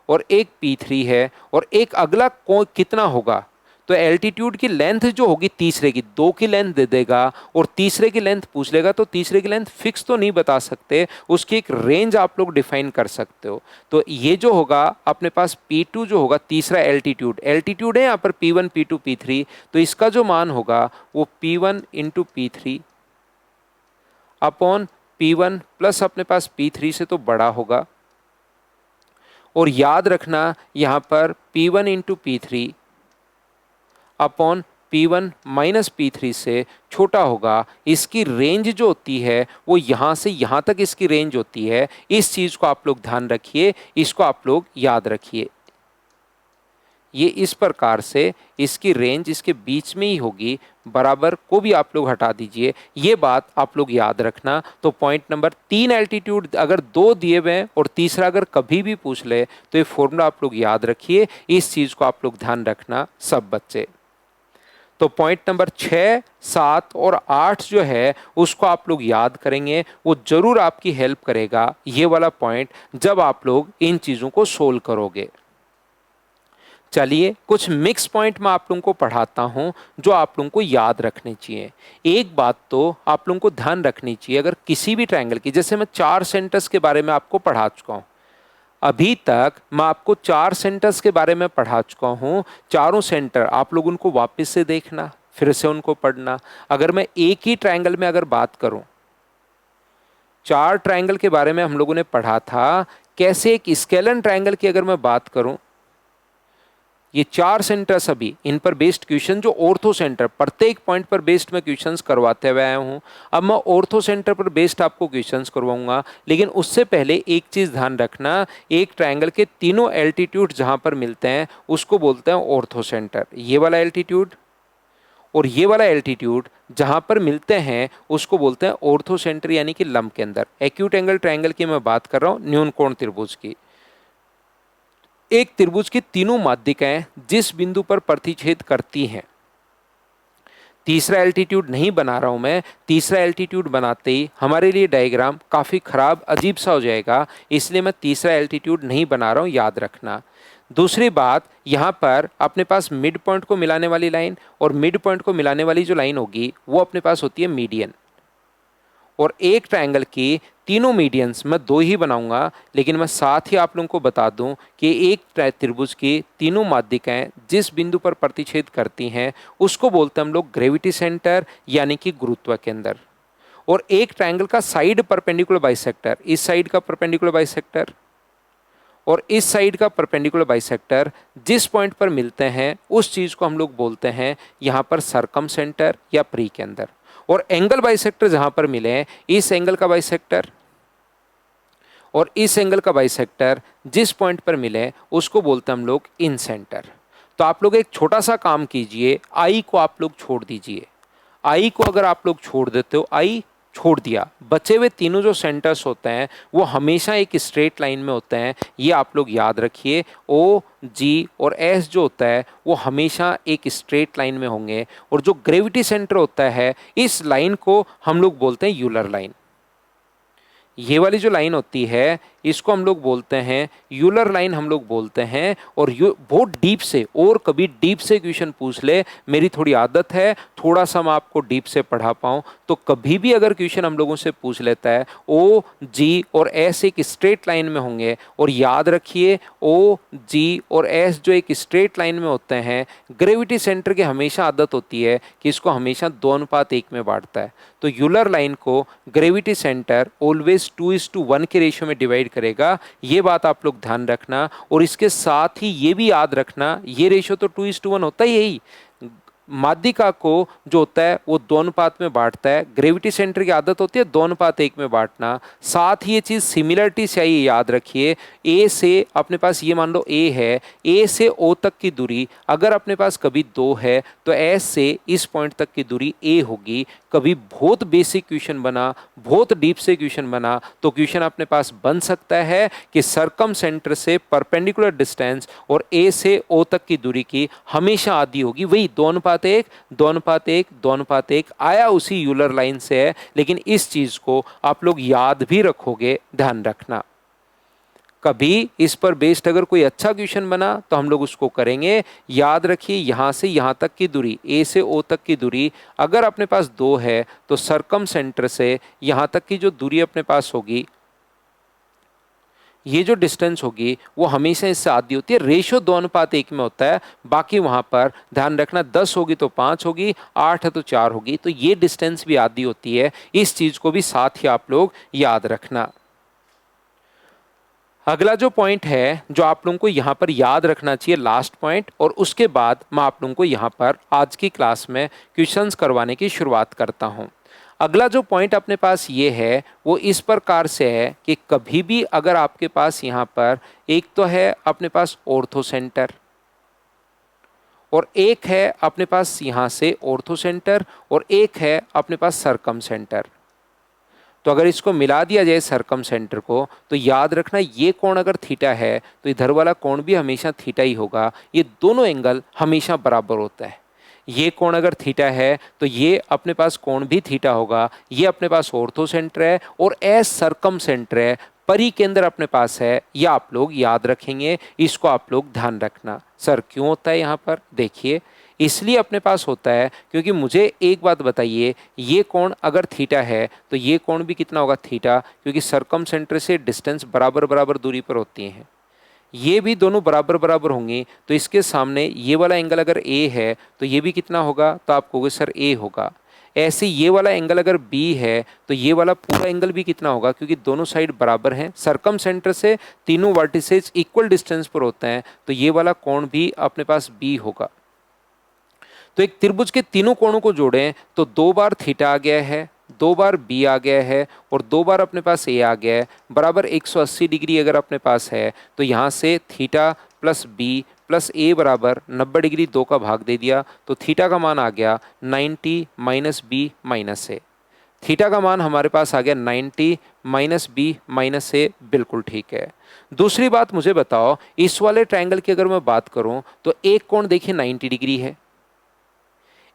और एक P3 है, और एक अगला कितना होगा, तो एल्टीट्यूड की लेंथ जो होगी तीसरे की, दो की लेंथ दे देगा और तीसरे की लेंथ पूछ लेगा। तो तीसरे की लेंथ फिक्स तो नहीं बता सकते, उसकी एक रेंज आप लोग डिफाइन कर सकते हो। तो ये जो होगा अपने पास P2 जो होगा, तीसरा एल्टीट्यूड, एल्टीट्यूड है यहाँ पर P1 P2 P3, तो इसका जो मान होगा वो P1 into P3 upon P1 plus अपने पास P3 से तो बड़ा होगा। और याद रखना यहाँ पर P1 into P3 upon P1 minus P3 से छोटा होगा। इसकी रेंज जो होती है वो यहाँ से यहाँ तक इसकी रेंज होती है। इस चीज़ को आप लोग ध्यान रखिए, इसको आप लोग याद रखिए। ये इस प्रकार से इसकी रेंज इसके बीच में ही होगी, बराबर को भी आप लोग हटा दीजिए। ये बात आप लोग याद रखना। तो पॉइंट नंबर 3 एल्टीट्यूड अगर दो दिए हुए हैं और तीसरा अगर कभी भी पूछ ले तो ये फॉर्मूला आप लोग याद रखिए। इस चीज़ को आप लोग ध्यान रखना सब बच्चे। तो पॉइंट नंबर 6, 7 और 8 जो है उसको आप लोग याद करेंगे, वो जरूर आपकी हेल्प करेगा ये वाला पॉइंट जब आप लोग इन चीज़ों को सोल्व करोगे। चलिए कुछ मिक्स पॉइंट मैं आप लोगों को पढ़ाता हूं जो आप लोगों को याद रखने चाहिए। एक बात तो आप लोगों को ध्यान रखनी चाहिए, अगर किसी भी ट्रायंगल की, जैसे मैं 4 सेंटर्स के बारे में आपको पढ़ा चुका हूं, अभी तक मैं आपको 4 सेंटर्स के बारे में पढ़ा चुका हूं। चारों सेंटर आप लोग उनको वापस से देखना, फिर से उनको पढ़ना। अगर मैं एक ही ट्रायंगल में अगर बात करूं, 4 ट्रायंगल के बारे में हम लोगों ने पढ़ा था। कैसे एक स्केलन ट्रायंगल की अगर मैं बात करूं, ये 4 सेंटर्स अभी इन पर बेस्ड क्वेश्चन जो ऑर्थो सेंटर, प्रत्येक पॉइंट पर बेस्ड मैं क्वेश्चंस करवाते हुए आया हूं। अब मैं ऑर्थो सेंटर पर बेस्ड आपको क्वेश्चंस करवाऊंगा, लेकिन उससे पहले एक चीज ध्यान रखना, एक ट्रायंगल के तीनों एल्टीट्यूड जहां पर मिलते हैं उसको बोलते हैं ऑर्थो सेंटर। ये वाला एल्टीट्यूड और ये वाला एल्टीट्यूड जहां पर मिलते हैं उसको बोलते हैं ऑर्थो सेंटर, यानी कि लंब के अंदर। एक्यूट एंगल ट्रायंगल की मैं बात कर रहा हूँ, न्यून कोण त्रिभुज की। एक त्रिभुज की तीनों माध्यिकाएं जिस बिंदु पर प्रतिच्छेद करती हैं, तीसरा एल्टीट्यूड नहीं बना रहा हूं मैं, तीसरा एल्टीट्यूड बनाते ही हमारे लिए डायग्राम काफी खराब अजीब सा हो जाएगा, इसलिए मैं तीसरा एल्टीट्यूड नहीं बना रहा हूं, याद रखना। दूसरी बात, यहां पर अपने पास मिड पॉइंट को मिलाने वाली लाइन और मिड पॉइंट को मिलाने वाली जो लाइन होगी वो अपने पास होती है मीडियन। और एक ट्रायंगल की तीनों मीडियंस मैं दो ही बनाऊंगा, लेकिन मैं साथ ही आप लोगों को बता दूं कि एक त्रिभुज की तीनों माध्यिकाएं जिस बिंदु पर प्रतिच्छेद करती हैं उसको बोलते हैं हम लोग ग्रेविटी सेंटर, यानी कि गुरुत्व केंद्र। और एक ट्रायंगल का साइड परपेंडिकुलर बाइसेक्टर, इस साइड का परपेंडिकुलर बाइसेक्टर और इस साइड का परपेंडिकुलर बाइसेक्टर जिस पॉइंट पर मिलते हैं उस चीज को हम लोग बोलते हैं यहां पर सरकम सेंटर या प्री केंद्र। और एंगल बाइसेक्टर जहां पर मिले हैं, इस एंगल का बाइसेक्टर और इस एंगल का बाइसेक्टर जिस पॉइंट पर मिले उसको बोलते हैं हम लोग इन सेंटर। तो आप लोग एक छोटा सा काम कीजिए, आई को आप लोग छोड़ दीजिए। आई को अगर आप लोग छोड़ देते हो, आई छोड़ दिया, बचे हुए तीनों जो सेंटर्स होते हैं वो हमेशा एक स्ट्रेट लाइन में होते हैं, ये आप लोग याद रखिए। ओ, जी और एस जो होता है वो हमेशा एक स्ट्रेट लाइन में होंगे। और जो ग्रेविटी सेंटर होता है, इस लाइन को हम लोग बोलते हैं यूलर लाइन। ये वाली जो लाइन होती है इसको हम लोग बोलते हैं यूलर लाइन, हम लोग बोलते हैं। और बहुत डीप से, और कभी डीप से क्वेश्चन पूछ ले, मेरी थोड़ी आदत है थोड़ा सा मैं आपको डीप से पढ़ा पाऊँ, तो कभी भी अगर क्वेश्चन हम लोगों से पूछ लेता है ओ, जी और एस एक स्ट्रेट लाइन में होंगे, और याद रखिए ओ, जी और एस जो एक स्ट्रेट लाइन में होते हैं, ग्रेविटी सेंटर की हमेशा आदत होती है कि इसको हमेशा 2:1 में बांटता है। तो यूलर लाइन को ग्रेविटी सेंटर ऑलवेज 2:1 के रेशियो में डिवाइड करेगा, ये बात आप लोग ध्यान रखना। और इसके साथ ही ये भी याद रखना, ये रेशियो तो 2:1 होता ही यही, माध्यिका को जो होता है वो 2:1 में बांटता है, ग्रेविटी सेंटर की आदत होती है 2:1 में बांटना। साथ ही ये चीज सिमिलरिटी से आई, याद रखिए। ए से अपने पास ये मान लो ए है, ए से ओ तक की दूरी अगर अपने पास कभी 2 है तो एस से इस पॉइंट तक की दूरी ए होगी। कभी बहुत बेसिक क्वेश्चन बना, बहुत डीप से क्वेश्चन बना, तो क्वेश्चन अपने पास बन सकता है कि सरकम सेंटर से परपेंडिकुलर डिस्टेंस और ए से ओ तक की दूरी की हमेशा आधी होगी, वही 2:1, 2:1, 2:1 आया उसी यूलर लाइन से है। लेकिन इस चीज को आप लोग याद भी रखोगे, ध्यान रखना। कभी इस पर बेस्ड अगर कोई अच्छा क्वेश्चन बना तो हम लोग उसको करेंगे। याद रखिए, यहां से यहां तक की दूरी, ए से ओ तक की दूरी अगर अपने पास 2 है तो सरकम सेंटर से यहां तक की जो दूरी अपने पास होगी, ये जो डिस्टेंस होगी वो हमेशा इससे आधी होती है। रेशियो 2:1 में होता है। बाकी वहां पर ध्यान रखना, 10 होगी तो 5 होगी, 8 है तो 4 होगी, तो ये डिस्टेंस भी आधी होती है। इस चीज को भी साथ ही आप लोग याद रखना। अगला जो पॉइंट है जो आप लोगों को यहाँ पर याद रखना चाहिए, लास्ट पॉइंट, और उसके बाद मैं आप लोगों को यहाँ पर आज की क्लास में क्वेश्चंस करवाने की शुरुआत करता हूँ। अगला जो पॉइंट अपने पास ये है वो इस प्रकार से है कि कभी भी अगर आपके पास यहाँ पर एक तो है अपने पास ऑर्थो सेंटर और एक है अपने पास यहाँ से ऑर्थो सेंटर और एक है अपने पास सरकम सेंटर, तो अगर इसको मिला दिया जाए सरकम सेंटर को, तो याद रखना ये कोण अगर थीटा है तो इधर वाला कोण भी हमेशा थीटा ही होगा। ये दोनों एंगल हमेशा बराबर होता है। ये कोण अगर थीटा है तो ये अपने पास कोण भी थीटा होगा। ये अपने पास ऑर्थो सेंटर है और एस सरकम सेंटर है, परी केंद्र अपने पास है। यह आप लोग याद रखेंगे, इसको आप लोग ध्यान रखना। सर क्यों होता है यहाँ पर, देखिए इसलिए अपने पास होता है क्योंकि मुझे एक बात बताइए, ये कोण अगर थीटा है तो ये कोण भी कितना होगा, थीटा, क्योंकि सरकम सेंटर से डिस्टेंस बराबर बराबर दूरी पर होती हैं। ये भी दोनों बराबर बराबर होंगे, तो इसके सामने ये वाला एंगल अगर ए है तो ये भी कितना होगा, तो आप कहोगे सर ए होगा। ऐसे ये वाला एंगल अगर बी है तो ये वाला पूरा एंगल भी कितना होगा, क्योंकि दोनों साइड बराबर हैं। सरकम सेंटर से तीनों वर्टिसेज इक्वल डिस्टेंस पर होते हैं, तो ये वाला कोण भी अपने पास बी होगा। तो एक त्रिभुज के तीनों कोणों को जोड़ें तो 2 बार थीटा आ गया है, 2 बार बी आ गया है और 2 बार अपने पास ए आ गया है, बराबर 180 डिग्री अगर अपने पास है तो यहाँ से थीटा प्लस बी प्लस ए बराबर 90 डिग्री 2 का भाग दे दिया, तो थीटा का मान आ गया 90 माइनस बी माइनस ए। थीटा का मान हमारे पास आ गया 90 माइनस बी माइनस ए, बिल्कुल ठीक है। दूसरी बात मुझे बताओ, इस वाले ट्रायंगल की अगर मैं बात करूं तो एक कोण देखिए 90 डिग्री है,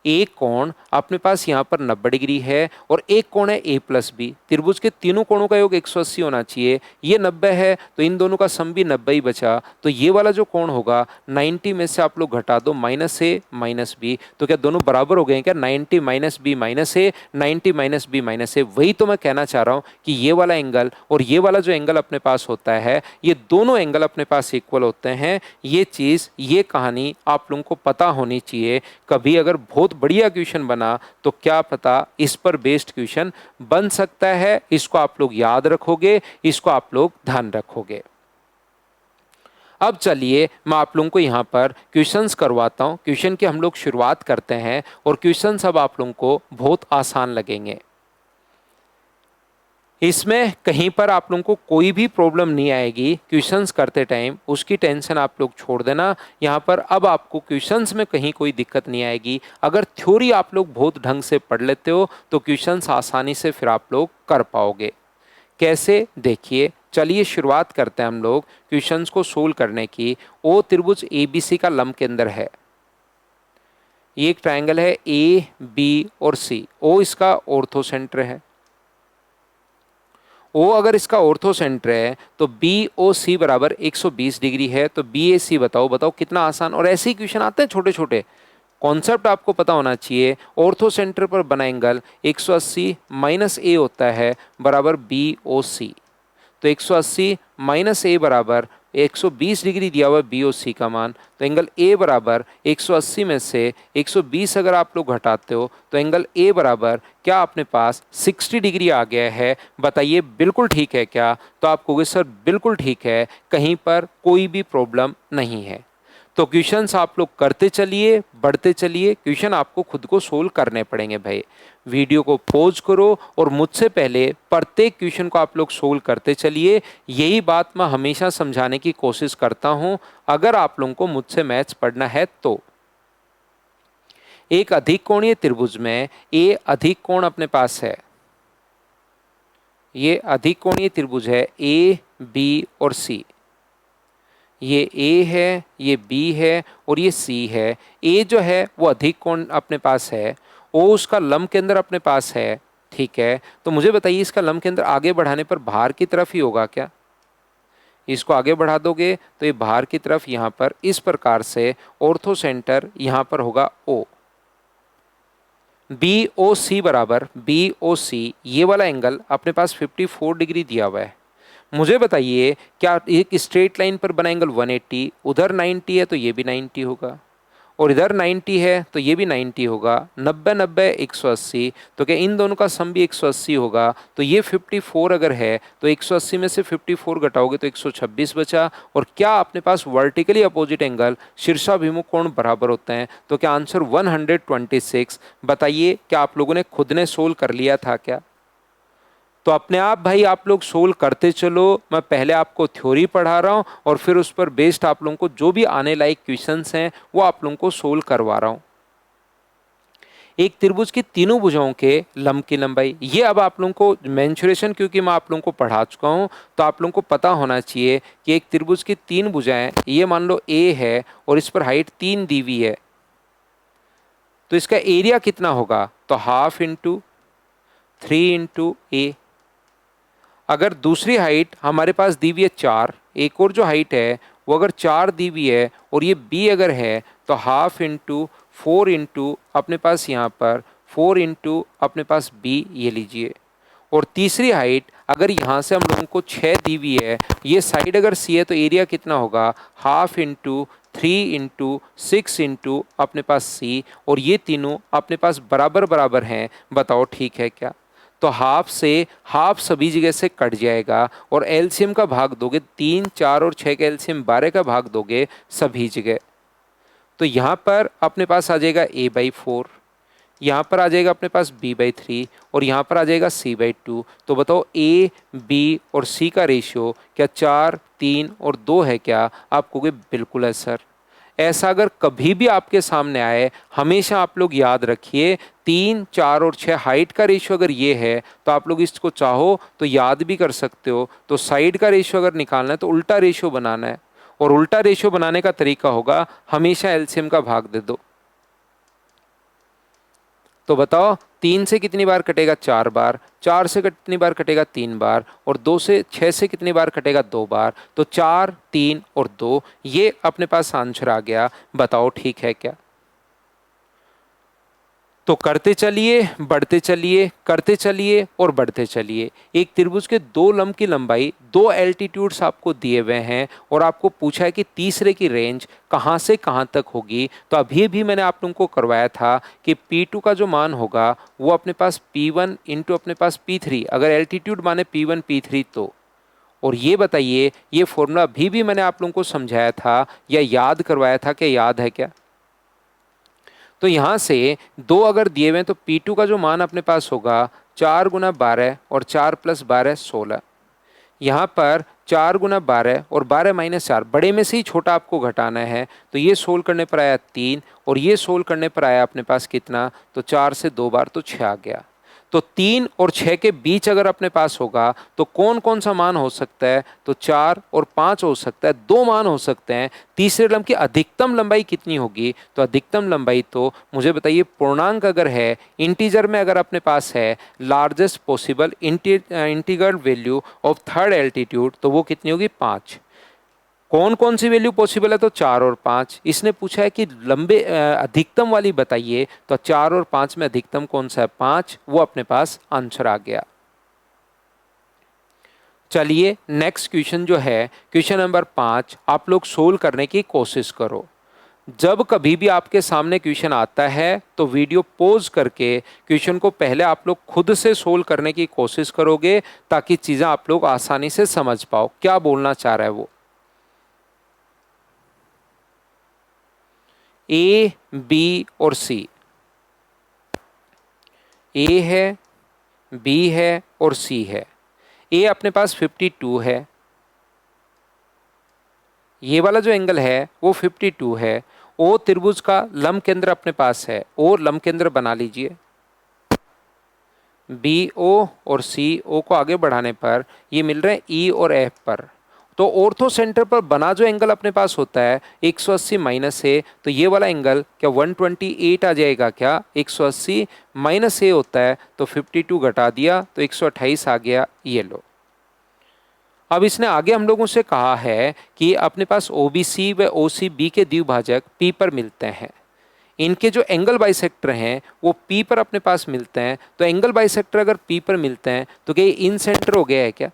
एक कोण अपने पास यहाँ पर 90 डिग्री है और एक कोण है ए प्लस बी। त्रिभुज के तीनों कोणों का योग 180 होना चाहिए। ये 90 है तो इन दोनों का सम भी 90 ही बचा, तो ये वाला जो कोण होगा 90 में से आप लोग घटा दो माइनस ए माइनस बी, तो क्या दोनों बराबर हो गए हैं क्या? 90 माइनस बी माइनस ए, 90 माइनस बी माइनस ए। वही तो मैं कहना चाह रहा हूँ कि ये वाला एंगल और ये वाला जो एंगल अपने पास होता है, ये दोनों एंगल अपने पास इक्वल होते हैं। ये चीज़, ये कहानी आप लोगों को पता होनी चाहिए। कभी अगर बहुत बढ़िया क्वेश्चन बना तो क्या पता इस पर बेस्ड क्वेश्चन बन सकता है। इसको आप लोग याद रखोगे, इसको आप लोग ध्यान रखोगे। अब चलिए मैं आप लोगों को यहाँ पर क्वेश्चंस करवाता हूँ। क्वेश्चन की हम लोग शुरुआत करते हैं और क्वेश्चंस अब आप लोगों को बहुत आसान लगेंगे। इसमें कहीं पर आप लोगों को कोई भी प्रॉब्लम नहीं आएगी क्वेश्चंस करते टाइम, उसकी टेंशन आप लोग छोड़ देना। यहाँ पर अब आपको क्वेश्चंस में कहीं कोई दिक्कत नहीं आएगी। अगर थ्योरी आप लोग बहुत ढंग से पढ़ लेते हो तो क्वेश्चंस आसानी से फिर आप लोग कर पाओगे। कैसे, देखिए चलिए शुरुआत करते हैं हम लोग क्वेश्चंस को सोल्व करने की। ओ त्रिभुज ABC का लंब केंद्र है। ये एक ट्रायंगल है ए बी और सी। ओ इसका ऑर्थो सेंटर है। ओ अगर इसका ऑर्थो सेंटर है तो बी ओ सी बराबर 120 डिग्री है। तो बी ए सी बताओ, बताओ कितना आसान। और ऐसे ही क्वेश्चन आते हैं छोटे छोटे, कॉन्सेप्ट आपको पता होना चाहिए। ऑर्थो सेंटर पर बना एंगल 180 माइनस ए होता है बराबर बी ओ सी। तो 180 माइनस ए बराबर 120 डिग्री दिया हुआ है बी ओ सी का मान। तो एंगल ए बराबर 180 में से 120 अगर आप लोग घटाते हो तो एंगल ए बराबर क्या अपने पास 60 डिग्री आ गया है। बताइए बिल्कुल ठीक है क्या? तो आप कहोगे सर बिल्कुल ठीक है, कहीं पर कोई भी प्रॉब्लम नहीं है। तो क्वेश्चंस आप लोग करते चलिए, बढ़ते चलिए। क्वेश्चन आपको खुद को सोल्व करने पड़ेंगे भाई। वीडियो को पॉज करो और मुझसे पहले प्रत्येक क्वेश्चन को आप लोग सोल्व करते चलिए। यही बात मैं हमेशा समझाने की कोशिश करता हूं अगर आप लोगों को मुझसे मैथ्स पढ़ना है तो। एक अधिक कोणीय त्रिभुज में ए अधिक कोण अपने पास है। ये अधिक कोणीय त्रिभुज है ए बी और सी। ये ए है, ये बी है और ये सी है। ए जो है वो अधिक कोण अपने पास है, ओ उसका लंब केंद्र अपने पास है, ठीक है। तो मुझे बताइए इसका लंब केंद्र आगे बढ़ाने पर बाहर की तरफ ही होगा क्या? इसको आगे बढ़ा दोगे तो ये बाहर की तरफ यहाँ पर इस प्रकार से ऑर्थो सेंटर यहाँ पर होगा ओ। बी ओ सी बराबर बी ओ सी, ये वाला एंगल अपने पास 54 डिग्री दिया हुआ है। मुझे बताइए क्या एक स्ट्रेट लाइन पर बना एंगल 180, उधर 90 है तो ये भी 90 होगा और इधर 90 है तो ये भी 90 होगा। 90 90 180, तो क्या इन दोनों का सम भी 180 होगा? तो ये 54 अगर है तो 180 में से 54 घटाओगे तो 126 बचा। और क्या अपने पास वर्टिकली अपोजिट एंगल शीर्षाभिमुख कोण बराबर होते हैं? तो क्या आंसर 126। बताइए क्या आप लोगों ने खुद ने सोल्व कर लिया था क्या? तो अपने आप भाई आप लोग सोल्व करते चलो। मैं पहले आपको थ्योरी पढ़ा रहा हूँ और फिर उस पर बेस्ड आप लोगों को जो भी आने लायक क्वेश्चंस हैं वो आप लोगों को सोल्व करवा रहा हूँ। एक त्रिभुज की तीनों भुजाओं के लंब की लंबाई, ये अब आप लोगों को मेंसुरेशन क्योंकि मैं आप लोगों को पढ़ा चुका हूँ तो आप लोगों को पता होना चाहिए कि एक त्रिभुज की तीन भुजाएं, ये मान लो ए है और इस पर हाइट 3 दी हुई है, तो इसका एरिया कितना होगा? तो हाफ इंटू 3 इंटू ए। अगर दूसरी हाइट हमारे पास दी हुई है 4, एक और जो हाइट है वो अगर 4 दी हुई है और ये बी अगर है तो हाफ इंटू 4 इंटू अपने पास यहाँ पर 4 इंटू अपने पास बी, ये लीजिए। और तीसरी हाइट अगर यहाँ से हम लोगों को 6 दी हुई है, ये साइड अगर सी है तो एरिया कितना होगा? हाफ इंटू 3 इंटू 6 इंटू अपने पास सी, और ये तीनों अपने पास बराबर बराबर हैं। बताओ ठीक है क्या? तो हाफ से हाफ सभी जगह से कट जाएगा और एलसीएम का भाग दोगे 3, 4 और 6 का एलसीएम 12 का भाग दोगे सभी जगह। तो यहाँ पर अपने पास आ जाएगा a/4, यहाँ पर आ जाएगा अपने पास b/3 और यहाँ पर आ जाएगा c/2। तो बताओ a, b और c का रेशियो क्या 4, 3 और 2 है क्या? आप कहोगे बिल्कुल है सर। ऐसा अगर कभी भी आपके सामने आए, हमेशा आप लोग याद रखिए 3, 4 और 6 हाइट का रेशियो अगर ये है तो आप लोग इसको चाहो तो याद भी कर सकते हो। तो साइड का रेशियो अगर निकालना है तो उल्टा रेशियो बनाना है, और उल्टा रेशियो बनाने का तरीका होगा हमेशा एलसीएम का भाग दे दो। तो बताओ 3 से कितनी बार कटेगा? 4 बार। 4 से कितनी बार कटेगा? 3 बार। और 2 से 6 से कितनी बार कटेगा? 2 बार। तो 4, 3 और 2, ये अपने पास आंसर आ गया। बताओ ठीक है क्या? तो करते चलिए, बढ़ते चलिए, करते चलिए और बढ़ते चलिए। एक त्रिभुज के दो लंब की लंबाई, दो एल्टीट्यूड्स आपको दिए हुए हैं और आपको पूछा है कि तीसरे की रेंज कहाँ से कहाँ तक होगी। तो अभी भी मैंने आप लोगों को करवाया था कि P2 का जो मान होगा वो अपने पास P1 इंटू अपने पास P3, अगर एल्टीट्यूड माने P1 P3 तो। और ये बताइए, ये फॉर्मूला अभी भी मैंने आप लोगों को समझाया था या याद करवाया था? क्या याद है क्या? तो यहाँ से दो अगर दिए हुए हैं तो P2 का जो मान अपने पास होगा 4 गुना 12 और 4 प्लस 12 16। यहाँ पर 4 गुना 12 और 12 माइनस 4, बड़े में से ही छोटा आपको घटाना है। तो ये सोल्व करने पर आया 3 और ये सोल्व करने पर आया अपने पास कितना? तो 4 से 2 बार तो 6 आ गया। तो 3 और 6 के बीच अगर अपने पास होगा तो कौन कौन सा मान हो सकता है? तो 4 और 5 हो सकता है, दो मान हो सकते हैं। तीसरे लंब की अधिकतम लंबाई कितनी होगी? तो अधिकतम लंबाई तो मुझे बताइए, पूर्णांक अगर है, इंटीजर में अगर अपने पास है largest possible integral value of third altitude, तो वो कितनी होगी? 5। कौन कौन सी वैल्यू पॉसिबल है? तो 4 और 5। इसने पूछा है कि लंबे अधिकतम वाली बताइए, तो 4 और 5 में अधिकतम कौन सा है? 5। वो अपने पास आंसर आ गया। चलिए नेक्स्ट क्वेश्चन जो है, क्वेश्चन नंबर 5, आप लोग सोल्व करने की कोशिश करो। जब कभी भी आपके सामने क्वेश्चन आता है तो वीडियो पॉज करके क्वेश्चन को पहले आप लोग खुद से सोल्व करने की कोशिश करोगे, ताकि चीज़ें आप लोग आसानी से समझ पाओ क्या बोलना चाह रहा है वो। ए, बी और सी, ए है, बी है और सी है। ए अपने पास 52 है, ये वाला जो एंगल है वो 52 है। ओ त्रिभुज का लंब केंद्र अपने पास है, ओ लंब केंद्र बना लीजिए। बी ओ और सी ओ को आगे बढ़ाने पर ये मिल रहे हैं ई और एफ पर। तो ऑर्थो सेंटर पर बना जो एंगल अपने पास होता है 180 माइनस ए, तो ये वाला एंगल क्या 128 आ जाएगा क्या? 180 माइनस ए होता है तो 52 घटा दिया तो 128 आ गया, ये लो। अब इसने आगे हम लोगों से कहा है कि अपने पास OBC व OCB के द्विभाजक P पर मिलते हैं। इनके जो एंगल बाइसेक्टर हैं वो P पर अपने पास मिलते हैं। तो एंगल बाइसेक्टर अगर P पर मिलते हैं तो क्या इन सेंटर हो गया है क्या?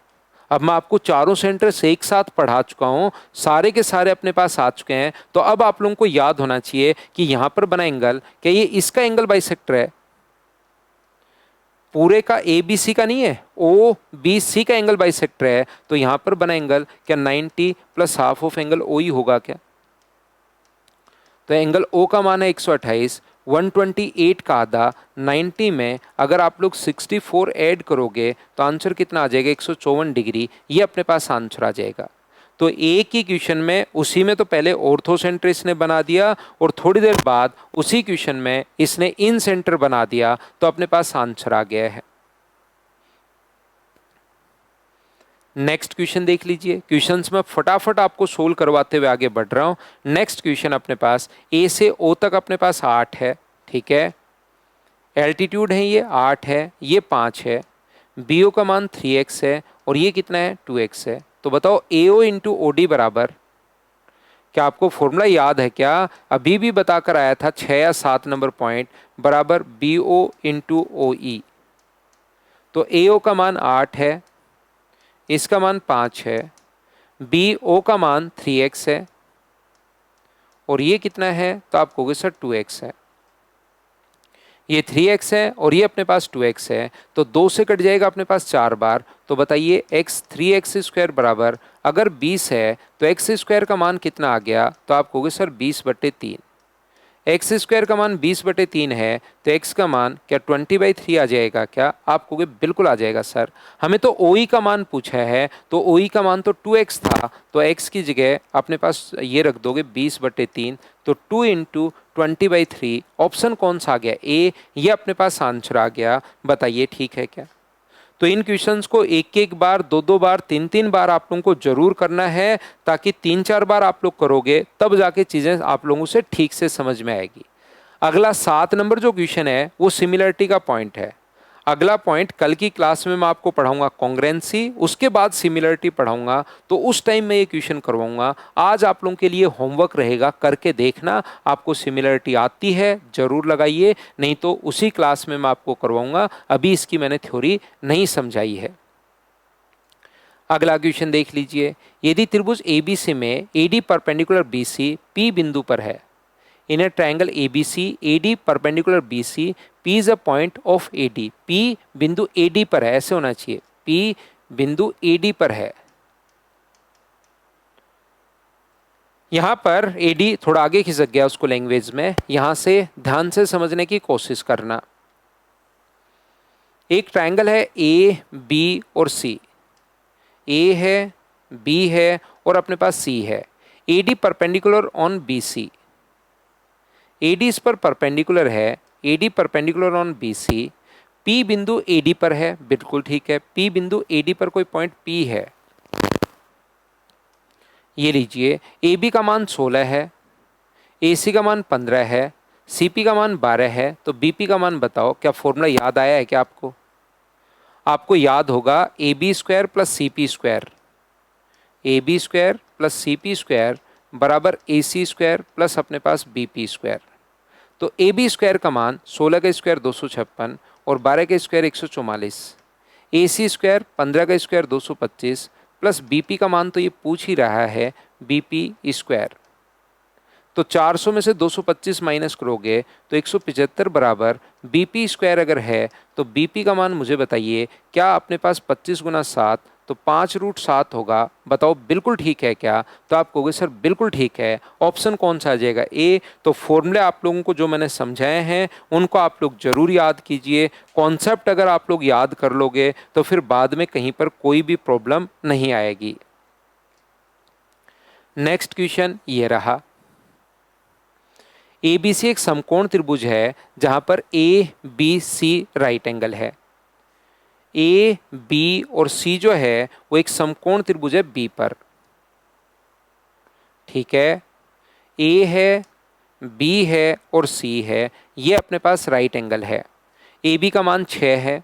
अब मैं आपको चारों सेंटर से एक साथ पढ़ा चुका हूँ, सारे के सारे अपने पास आ चुके हैं। तो अब आप लोगों को याद होना चाहिए कि यहाँ पर बना एंगल क्या ये इसका एंगल बाइसेक्टर है? पूरे का ABC का नहीं है, OBC का एंगल बाइसेक्टर है। तो यहाँ पर बना एंगल क्या 90 plus half of angle O ही होगा क्या? तो एंगल O का मान है 128, 128 का आधा 90 में अगर आप लोग 64 ऐड करोगे तो आंसर कितना आ जाएगा? 154 डिग्री। ये अपने पास आंसर आ जाएगा। तो एक ही क्वेश्चन में, उसी में तो पहले ऑर्थो सेंटर इसने बना दिया और थोड़ी देर बाद उसी क्वेश्चन में इसने इन सेंटर बना दिया, तो अपने पास आंसर आ गया है। नेक्स्ट क्वेश्चन देख लीजिए। क्वेश्चंस में फटाफट आपको सोल्व करवाते हुए आगे बढ़ रहा हूं। नेक्स्ट क्वेश्चन अपने पास ए से ओ तक अपने पास 8 है, ठीक है। एल्टीट्यूड है ये 8 है, ये 5 है। बी ओ का मान 3x है और ये कितना है? 2x है। तो बताओ ए ओ इंटू ओ डी बराबर, क्या आपको फॉर्मूला याद है क्या? अभी भी बताकर आया था 6 या 7 नंबर पॉइंट बराबर बी ओ इंटू ओ ई। तो ए ओ का मान 8 है, इसका मान 5 है, बी ओ का मान 3x है और ये कितना है? तो आप कहोगे सर 2x है। ये 3x है और ये अपने पास 2x है, तो 2 से कट जाएगा अपने पास 4 बार। तो बताइए x 3x स्क्वायर बराबर, अगर 20 है तो x स्क्वायर का मान कितना आ गया? तो आप कहोगे सर 20/3। एक्स स्क्वायर का मान 20/3 है, तो एक्स का मान क्या 20/3 आ जाएगा क्या? आप कहोगे बिल्कुल आ जाएगा सर, हमें तो OE का मान पूछा है, तो OE का मान तो 2x था, तो x की जगह अपने पास ये रख दोगे 20/3, तो 2 इंटू 20/3, ऑप्शन कौन सा आ गया? ए, ये अपने पास आंसर आ गया। बताइए ठीक है क्या? तो इन क्वेश्चंस को एक एक बार, दो दो बार, तीन तीन बार आप लोगों को जरूर करना है, ताकि तीन चार बार आप लोग करोगे तब जाके चीजें आप लोगों से ठीक से समझ में आएगी। अगला 7 नंबर जो क्वेश्चन है वो सिमिलरिटी का पॉइंट है। अगला पॉइंट कल की क्लास में मैं आपको पढ़ाऊंगा कॉन्ग्रेंसी, उसके बाद सिमिलरिटी पढ़ाऊंगा, तो उस टाइम मैं ये क्वेश्चन करवाऊंगा। आज आप लोगों के लिए होमवर्क रहेगा, करके देखना, आपको सिमिलरिटी आती है जरूर लगाइए, नहीं तो उसी क्लास में मैं आपको करवाऊंगा, अभी इसकी मैंने थ्योरी नहीं समझाई है। अगला क्वेश्चन देख लीजिए, यदि त्रिभुज ABC में AD परपेंडिकुलर BC P बिंदु पर है, in a triangle ABC AD perpendicular BC P is a point of AD, P बिंदु AD पर है, ऐसे होना चाहिए, P बिंदु AD पर है। यहां पर AD थोड़ा आगे खिसक गया उसको लैंग्वेज में, यहां से ध्यान से समझने की कोशिश करना। एक ट्रायंगल है A B और C, A है, B है और अपने पास C है। AD perpendicular on BC, AD इस पर परपेंडिकुलर है, AD perpendicular on BC, P बिंदु AD पर है, बिल्कुल ठीक है, P बिंदु AD पर कोई पॉइंट P है। ये लीजिए, AB का मान 16 है, AC का मान 15 है, CP का मान 12 है, तो BP का मान बताओ। क्या फॉर्मूला याद आया है क्या आपको? आपको याद होगा AB square plus CP square, AB square plus CP square बराबर AC स्क्वायर प्लस अपने पास BP स्क्वायर। तो AB स्क्वायर का मान 16 का स्क्वायर 256 और 12 का स्क्वायर 144, AC स्क्वायर 15 का स्क्वायर 225 प्लस BP का मान तो ये पूछ ही रहा है BP स्क्वायर। तो 400 में से 225 माइनस करोगे तो 175 बराबर BP स्क्वायर अगर है, तो BP का मान मुझे बताइए, क्या अपने पास 25 गुना 7 तो 5√7 होगा। बताओ बिल्कुल ठीक है क्या? तो आप कहोगे सर बिल्कुल ठीक है। ऑप्शन कौन सा आ जाएगा? ए। तो फॉर्मूले आप लोगों को जो मैंने समझाए हैं उनको आप लोग जरूर याद कीजिए। कॉन्सेप्ट अगर आप लोग याद कर लोगे तो फिर बाद में कहीं पर कोई भी प्रॉब्लम नहीं आएगी। नेक्स्ट क्वेश्चन ये रहा, ABC एक समकोण त्रिभुज है जहां पर ABC राइट एंगल है। A, B और C जो है वो एक समकोण त्रिभुज है B पर, ठीक है। A है, B है और C है, ये अपने पास राइट एंगल है। AB का मान 6 है,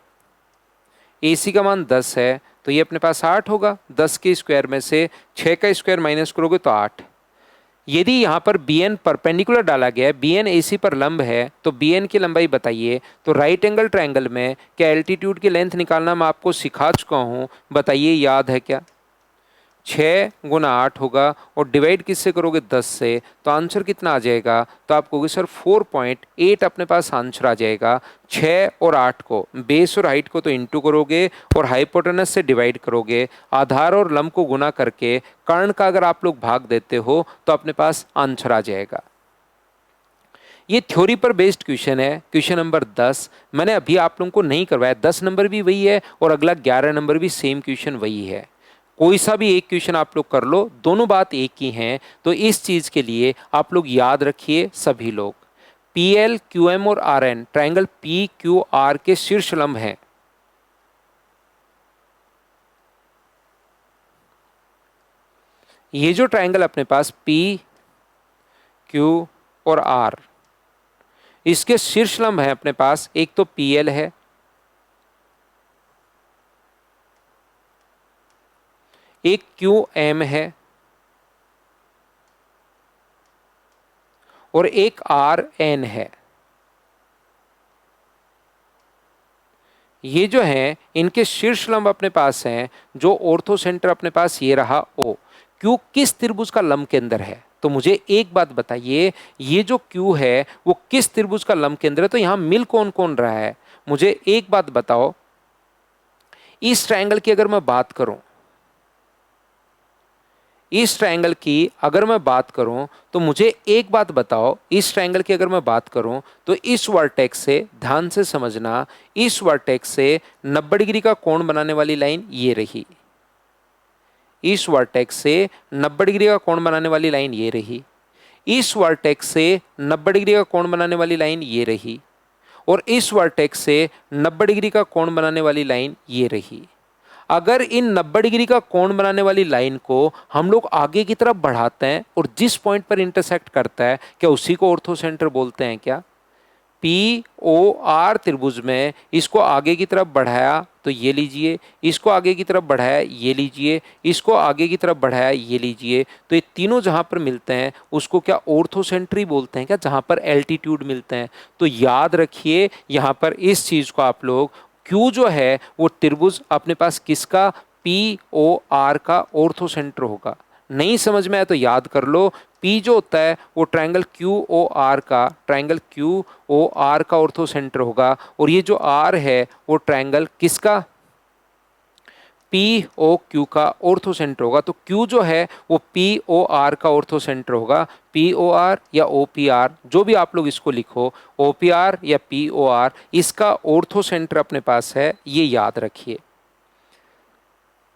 AC का मान 10 है, तो ये अपने पास 8 होगा। 10 के स्क्वायर में से 6 का स्क्वायर माइनस करोगे तो 8। यदि यहाँ पर BN परपेंडिकुलर डाला गया है, BN AC पर लंब है, तो BN की लंबाई बताइए। तो राइट एंगल ट्रायंगल में क्या एल्टीट्यूड की लेंथ निकालना मैं आपको सिखा चुका हूँ, बताइए याद है क्या? 6 गुना 8 होगा और डिवाइड किससे करोगे? 10 से, तो आंसर कितना आ जाएगा? तो आप कहोगे सर 4.8 अपने पास आंसर आ जाएगा। 6 और 8 को, बेस और हाइट को तो इंटू करोगे और हाइपोटेनस से डिवाइड करोगे, आधार और लंब को गुना करके कर्ण का अगर आप लोग भाग देते हो तो अपने पास आंसर आ जाएगा। ये थ्योरी पर बेस्ड क्वेश्चन है, क्वेश्चन नंबर 10। मैंने अभी आप लोगों को नहीं करवाया, 10 नंबर भी वही है और अगला 11 नंबर भी सेम क्वेश्चन वही है। कोई सा भी एक क्वेश्चन आप लोग कर लो, दोनों बात एक ही हैं। तो इस चीज के लिए आप लोग याद रखिए सभी लोग, PL, QM और RN ट्रायंगल PQR के शीर्ष लंब हैं। ये जो ट्रायंगल अपने पास P, Q और R, इसके शीर्ष लंब है अपने पास, एक तो PL है, एक QM है और एक RN है। ये जो हैं इनके शीर्ष लंब अपने पास हैं, जो ऑर्थो सेंटर अपने पास ये रहा O। Q किस त्रिभुज का लंब केंद्र है? तो मुझे एक बात बताइए, ये जो Q है वो किस त्रिभुज का लंब केंद्र है? तो यहां मिल कौन कौन रहा है? मुझे एक बात बताओ, इस ट्रायंगल की अगर मैं बात करूं, इस ट्रायंगल की अगर मैं बात करूं तो मुझे एक बात बताओ, इस ट्रायंगल की अगर मैं बात करूं तो इस वर्टेक्स से, ध्यान से समझना, इस वर्टेक्स से 90 डिग्री का कोण बनाने वाली लाइन ये रही, इस वर्टेक्स से 90 डिग्री का कोण बनाने वाली लाइन ये रही, इस वर्टेक्स से 90 डिग्री का कोण बनाने वाली लाइन ये रही, और इस वर्टेक्स से 90 डिग्री का कोण बनाने वाली लाइन ये रही। अगर इन 90 डिग्री का कोण बनाने वाली लाइन को हम लोग आगे की तरफ बढ़ाते हैं और जिस पॉइंट पर इंटरसेक्ट करता है, क्या उसी को ऑर्थोसेंटर बोलते हैं क्या? पी ओ आर त्रिभुज में इसको आगे की तरफ बढ़ाया तो ये लीजिए, इसको आगे की तरफ बढ़ाया ये लीजिए, इसको आगे की तरफ बढ़ाया ये लीजिए, तो ये तीनों जहां पर मिलते हैं उसको क्या ऑर्थोसेंट्री बोलते हैं क्या, जहां पर एल्टीट्यूड मिलते हैं। तो याद रखिए यहां पर इस चीज को आप लोग, क्यू जो है वो त्रिभुज अपने पास किसका, पी ओ आर का ऑर्थोसेंटर होगा। नहीं समझ में आया तो याद कर लो, पी जो होता है वो ट्रायंगल क्यू ओ आर का, ट्रायंगल क्यू ओ आर का ऑर्थोसेंटर होगा, और ये जो आर है वो ट्रायंगल किसका, पी ओ क्यू का ऑर्थोसेंटर होगा। तो क्यू जो है वो पी ओ आर का ऑर्थोसेंटर होगा। पी ओ आर या ओ पी आर, जो भी आप लोग इसको लिखो, ओ पी आर या पी ओ आर, इसका ऑर्थोसेंटर अपने पास है, ये याद रखिए।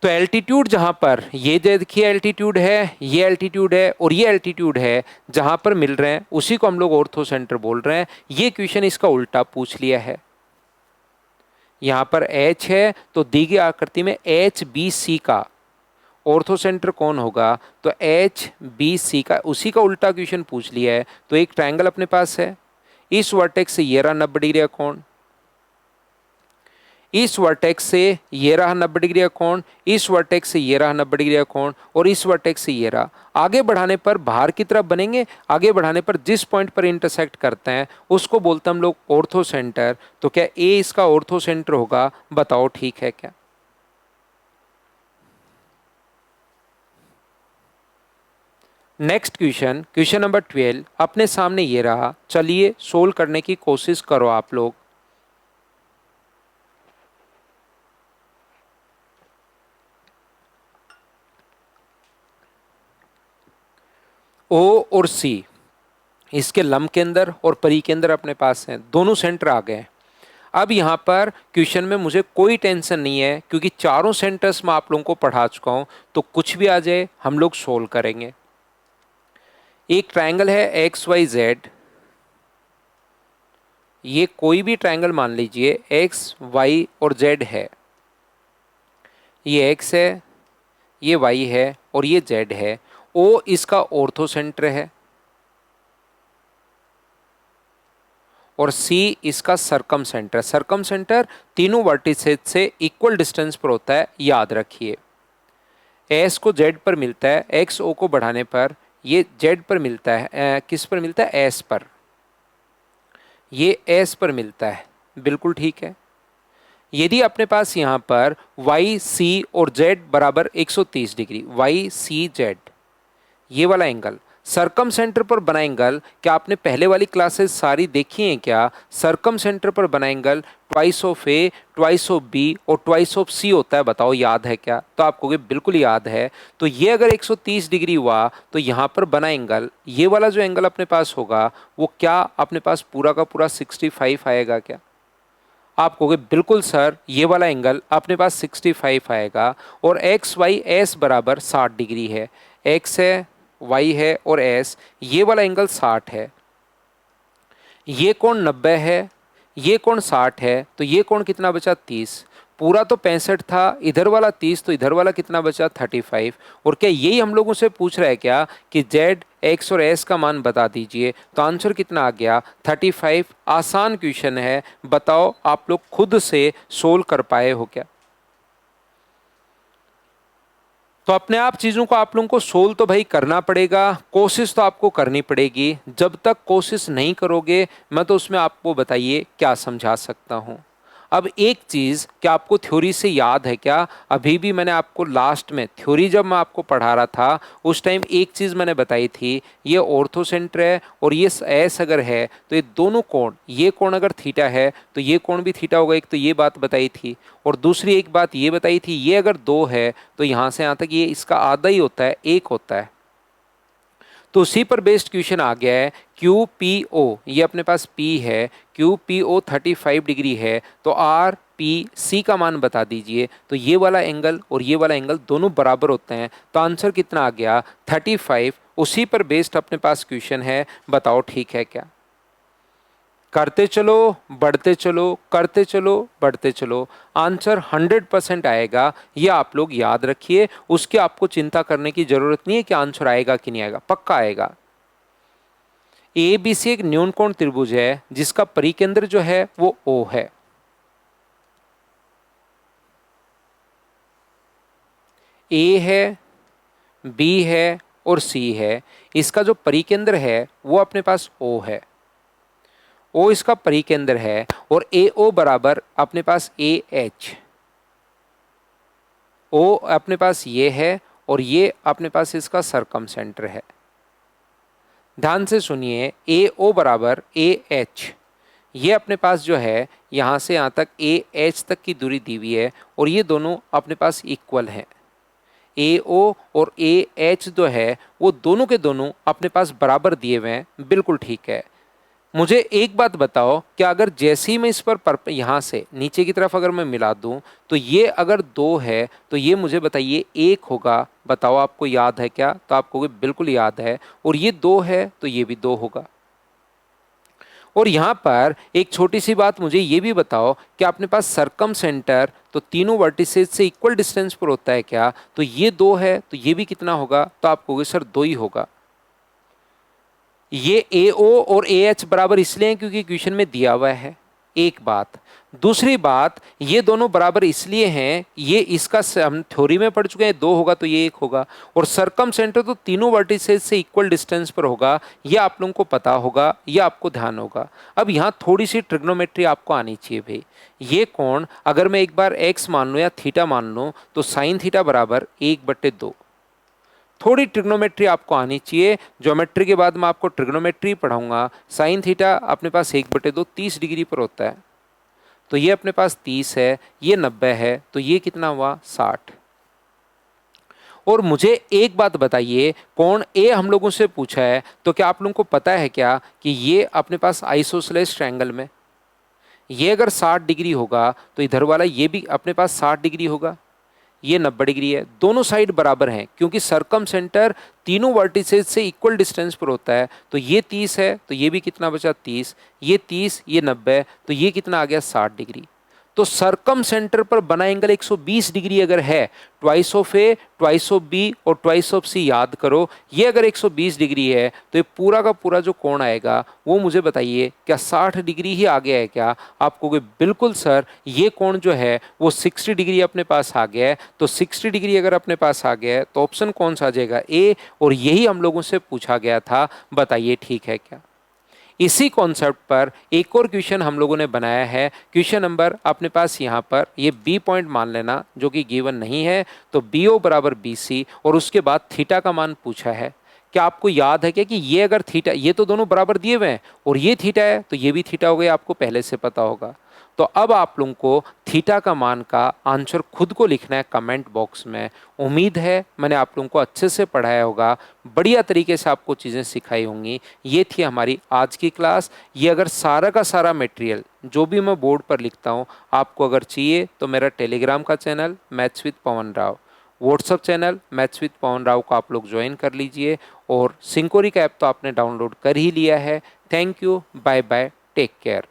तो एल्टीट्यूड जहां पर, ये देखिए एल्टीट्यूड है, ये एल्टीट्यूड है और ये एल्टीट्यूड है, जहां पर मिल रहे हैं उसी को हम लोग ऑर्थोसेंटर बोल रहे हैं। ये क्वेश्चन इसका उल्टा पूछ लिया है। यहां पर H है तो दी गई आकृति में एच बी सी का ऑर्थोसेंटर कौन होगा, तो एच बी सी का, उसी का उल्टा क्वेश्चन पूछ लिया है। तो एक ट्रायंगल अपने पास है, इस वर्टेक्स से ये रहा 90 डिग्री का कोण, इस वर्टेक्स से ये रहा 90 डिग्री का कोण, इस वर्टेक्स से ये रहा 90 डिग्री का कोण, और इस वर्टेक्स से ये रहा। आगे बढ़ाने पर बाहर की तरफ बनेंगे, आगे बढ़ाने पर जिस पॉइंट पर इंटरसेक्ट करते हैं उसको बोलते हैं हम लोग ऑर्थोसेंटर। तो क्या ए इसका ऑर्थोसेंटर होगा, बताओ ठीक है क्या? नेक्स्ट क्वेश्चन, क्वेश्चन नंबर 12 अपने सामने ये रहा। चलिए सोल्व करने की कोशिश करो आप लोग। ओ और सी इसके लंब के अंदर और परी के अंदर अपने पास हैं, दोनों सेंटर आ गए। अब यहाँ पर क्वेश्चन में मुझे कोई टेंशन नहीं है, क्योंकि चारों सेंटर्स में आप लोगों को पढ़ा चुका हूँ, तो कुछ भी आ जाए हम लोग सोल्व करेंगे। एक ट्रायंगल है एक्स वाई जेड, ये कोई भी ट्रायंगल मान लीजिए, एक्स वाई और जेड है। ये एक्स है, ये वाई है और ये जेड है। ओ इसका ऑर्थोसेंटर है और सी इसका सरकम सेंटर। सरकम सेंटर तीनों वर्टिसेस से इक्वल डिस्टेंस पर होता है, याद रखिए। एस को जेड पर मिलता है, एक्स ओ को बढ़ाने पर ये जेड पर मिलता है, किस पर मिलता है, एस पर, ये एस पर मिलता है, बिल्कुल ठीक है। यदि अपने पास यहाँ पर वाई सी और जेड बराबर 130 डिग्री, वाई सी जेड ये वाला एंगल, सरकम सेंटर पर बना एंगल, क्या आपने पहले वाली क्लासेस सारी देखी हैं क्या? सरकम सेंटर पर बना angle twice of A, twice of B और ट्वाइस ऑफ सी होता है, बताओ याद है क्या? तो आपको बिल्कुल याद है। तो ये अगर 130 डिग्री हुआ तो यहाँ पर बना एंगल, ये वाला जो एंगल अपने पास होगा वो क्या अपने पास पूरा का पूरा 65 आएगा क्या? आप कहोगे बिल्कुल सर, ये वाला एंगल अपने पास 65 आएगा, और एक्स वाई एस बराबर 60 डिग्री है। एक्स है, वाई है और एस, ये वाला एंगल 60 है, ये कोण 90 है, ये कोण 60 है, तो ये कोण कितना बचा, 30। पूरा तो 65 था, इधर वाला 30, तो इधर वाला कितना बचा, 35। और क्या यही हम लोगों से पूछ रहा है क्या कि जेड, एक्स और एस का मान बता दीजिए? तो आंसर कितना आ गया, 35। आसान क्वेश्चन है, बताओ आप लोग खुद से सोल्व कर पाए हो क्या? तो अपने आप चीज़ों को आप लोगों को सोल्व तो भाई करना पड़ेगा, कोशिश तो आपको करनी पड़ेगी। जब तक कोशिश नहीं करोगे मैं तो उसमें आपको बताइए क्या समझा सकता हूँ। अब एक चीज़ क्या आपको थ्योरी से याद है क्या? अभी भी मैंने आपको लास्ट में थ्योरी जब मैं आपको पढ़ा रहा था उस टाइम एक चीज़ मैंने बताई थी, ये ऑर्थोसेंटर है और ये एस अगर है तो ये दोनों कोण, ये कोण अगर थीटा है तो ये कोण भी थीटा होगा। एक तो ये बात बताई थी और दूसरी एक बात ये बताई थी, ये अगर 2 है तो यहाँ से यहाँ तक ये इसका आधा ही होता है, 1 होता है। तो उसी पर बेस्ड क्वेश्चन आ गया है क्यू पी ओ, ये अपने पास P है, क्यू पी ओ 35 डिग्री है तो आर पी सी का मान बता दीजिए। तो ये वाला एंगल और ये वाला एंगल दोनों बराबर होते हैं, तो आंसर कितना आ गया 35। उसी पर बेस्ड अपने पास क्वेश्चन है, बताओ ठीक है क्या? करते चलो बढ़ते चलो, करते चलो बढ़ते चलो, आंसर 100% आएगा, ये आप लोग याद रखिए। उसकी आपको चिंता करने की जरूरत नहीं है कि आंसर आएगा कि नहीं आएगा, पक्का आएगा। ए बी सी एक न्यूनकोण त्रिभुज है जिसका परिकेंद्र जो है वो O है। ए है, बी है और सी है, इसका जो परिकेंद्र है वो अपने पास O है। O इसका परिकेंद्र है और ए ओ बराबर अपने पास ए एच। O अपने पास ये है और ये अपने पास इसका सरकम सेंटर है। ध्यान से सुनिए, ए ओ बराबर ए एच, ये अपने पास जो है यहाँ से यहाँ तक ए एच तक की दूरी दी हुई है और ये दोनों अपने पास इक्वल हैं। ए ओ और ए एच जो है वो दोनों के दोनों अपने पास बराबर दिए हुए हैं, बिल्कुल ठीक है। मुझे एक बात बताओ, क्या अगर जैसे ही मैं इस पर यहाँ से नीचे की तरफ अगर मैं मिला दूं तो ये अगर 2 है तो ये मुझे बताइए 1 होगा? बताओ आपको याद है क्या? तो आपको बिल्कुल याद है। और ये 2 है तो ये भी 2 होगा। और यहाँ पर एक छोटी सी बात मुझे ये भी बताओ कि अपने पास सरकम सेंटर तो तीनों वर्टिसेज से इक्वल डिस्टेंस पर होता है क्या? तो ये 2 है तो ये भी कितना होगा? तो आप कहोगे सर 2 ही होगा। ये ए ओ और ए एच बराबर इसलिए हैं क्योंकि क्वेश्चन में दिया हुआ है, एक बात। दूसरी बात, ये दोनों बराबर इसलिए हैं, ये इसका हम थ्योरी में पढ़ चुके हैं, 2 होगा तो ये 1 होगा। और सरकम सेंटर तो तीनों वर्टिसेज से इक्वल डिस्टेंस पर होगा, ये आप लोगों को पता होगा, ये आपको ध्यान होगा। अब यहाँ थोड़ी सी ट्रिग्नोमेट्री आपको आनी चाहिए भाई। ये कोण अगर मैं एक बार एक्स मान लूँ या थीटा मान लूँ तो साइन थीटा बराबर 1/2। थोड़ी ट्रिग्नोमेट्री आपको आनी चाहिए। ज्योमेट्री के बाद मैं आपको ट्रिग्नोमेट्री पढ़ाऊंगा। साइन थीटा अपने पास 1/2 30 डिग्री पर होता है, तो ये अपने पास 30 है, ये 90 है, तो ये कितना हुआ 60। और मुझे एक बात बताइए, कोण ए हम लोगों से पूछा है तो क्या आप लोगों को पता है क्या कि ये अपने पास आइसोसेलेस ट्रायंगल में ये अगर 60 डिग्री होगा तो इधर वाला ये भी अपने पास 60 डिग्री होगा, ये 90 डिग्री है। दोनों साइड बराबर हैं क्योंकि सरकम सेंटर तीनों वर्टिसेज से इक्वल डिस्टेंस पर होता है। तो ये 30 है तो ये भी कितना बचा 30, ये 30, ये 90, तो ये कितना आ गया 60 डिग्री। तो सरकम सेंटर पर बना एंगल 120 डिग्री अगर है, twice of A, twice of B और ट्वाइस ऑफ सी याद करो, ये अगर 120 डिग्री है तो ये पूरा का पूरा जो कोण आएगा वो मुझे बताइए क्या 60 डिग्री ही आ गया है क्या? आप कहोगे बिल्कुल सर, ये कोण जो है वो 60 डिग्री अपने पास आ गया है। तो 60 डिग्री अगर अपने पास आ गया है तो ऑप्शन कौन सा आ जाएगा? ए। और यही हम लोगों से पूछा गया था, बताइए ठीक है क्या? इसी कॉन्सेप्ट पर एक और क्वेश्चन हम लोगों ने बनाया है। क्वेश्चन नंबर अपने पास यहाँ पर ये बी पॉइंट मान लेना जो कि गिवन नहीं है, तो बी ओ बराबर बी सी और उसके बाद थीटा का मान पूछा है। क्या आपको याद है क्या कि ये अगर थीटा, ये तो दोनों बराबर दिए हुए हैं और ये थीटा है तो ये भी थीटा हो गया, आपको पहले से पता होगा। तो अब आप लोगों को थीटा का मान का आंसर खुद को लिखना है कमेंट बॉक्स में। उम्मीद है मैंने आप लोगों को अच्छे से पढ़ाया होगा, बढ़िया तरीके से आपको चीज़ें सिखाई होंगी। ये थी हमारी आज की क्लास। ये अगर सारा का सारा मटेरियल जो भी मैं बोर्ड पर लिखता हूँ आपको अगर चाहिए तो मेरा टेलीग्राम का channel maths with Pawan Rao, WhatsApp channel maths with Pawan Rao को आप लोग ज्वाइन कर लीजिए। और सिंकोरिक ऐप तो आपने डाउनलोड कर ही लिया है। Thank you, bye bye, take care.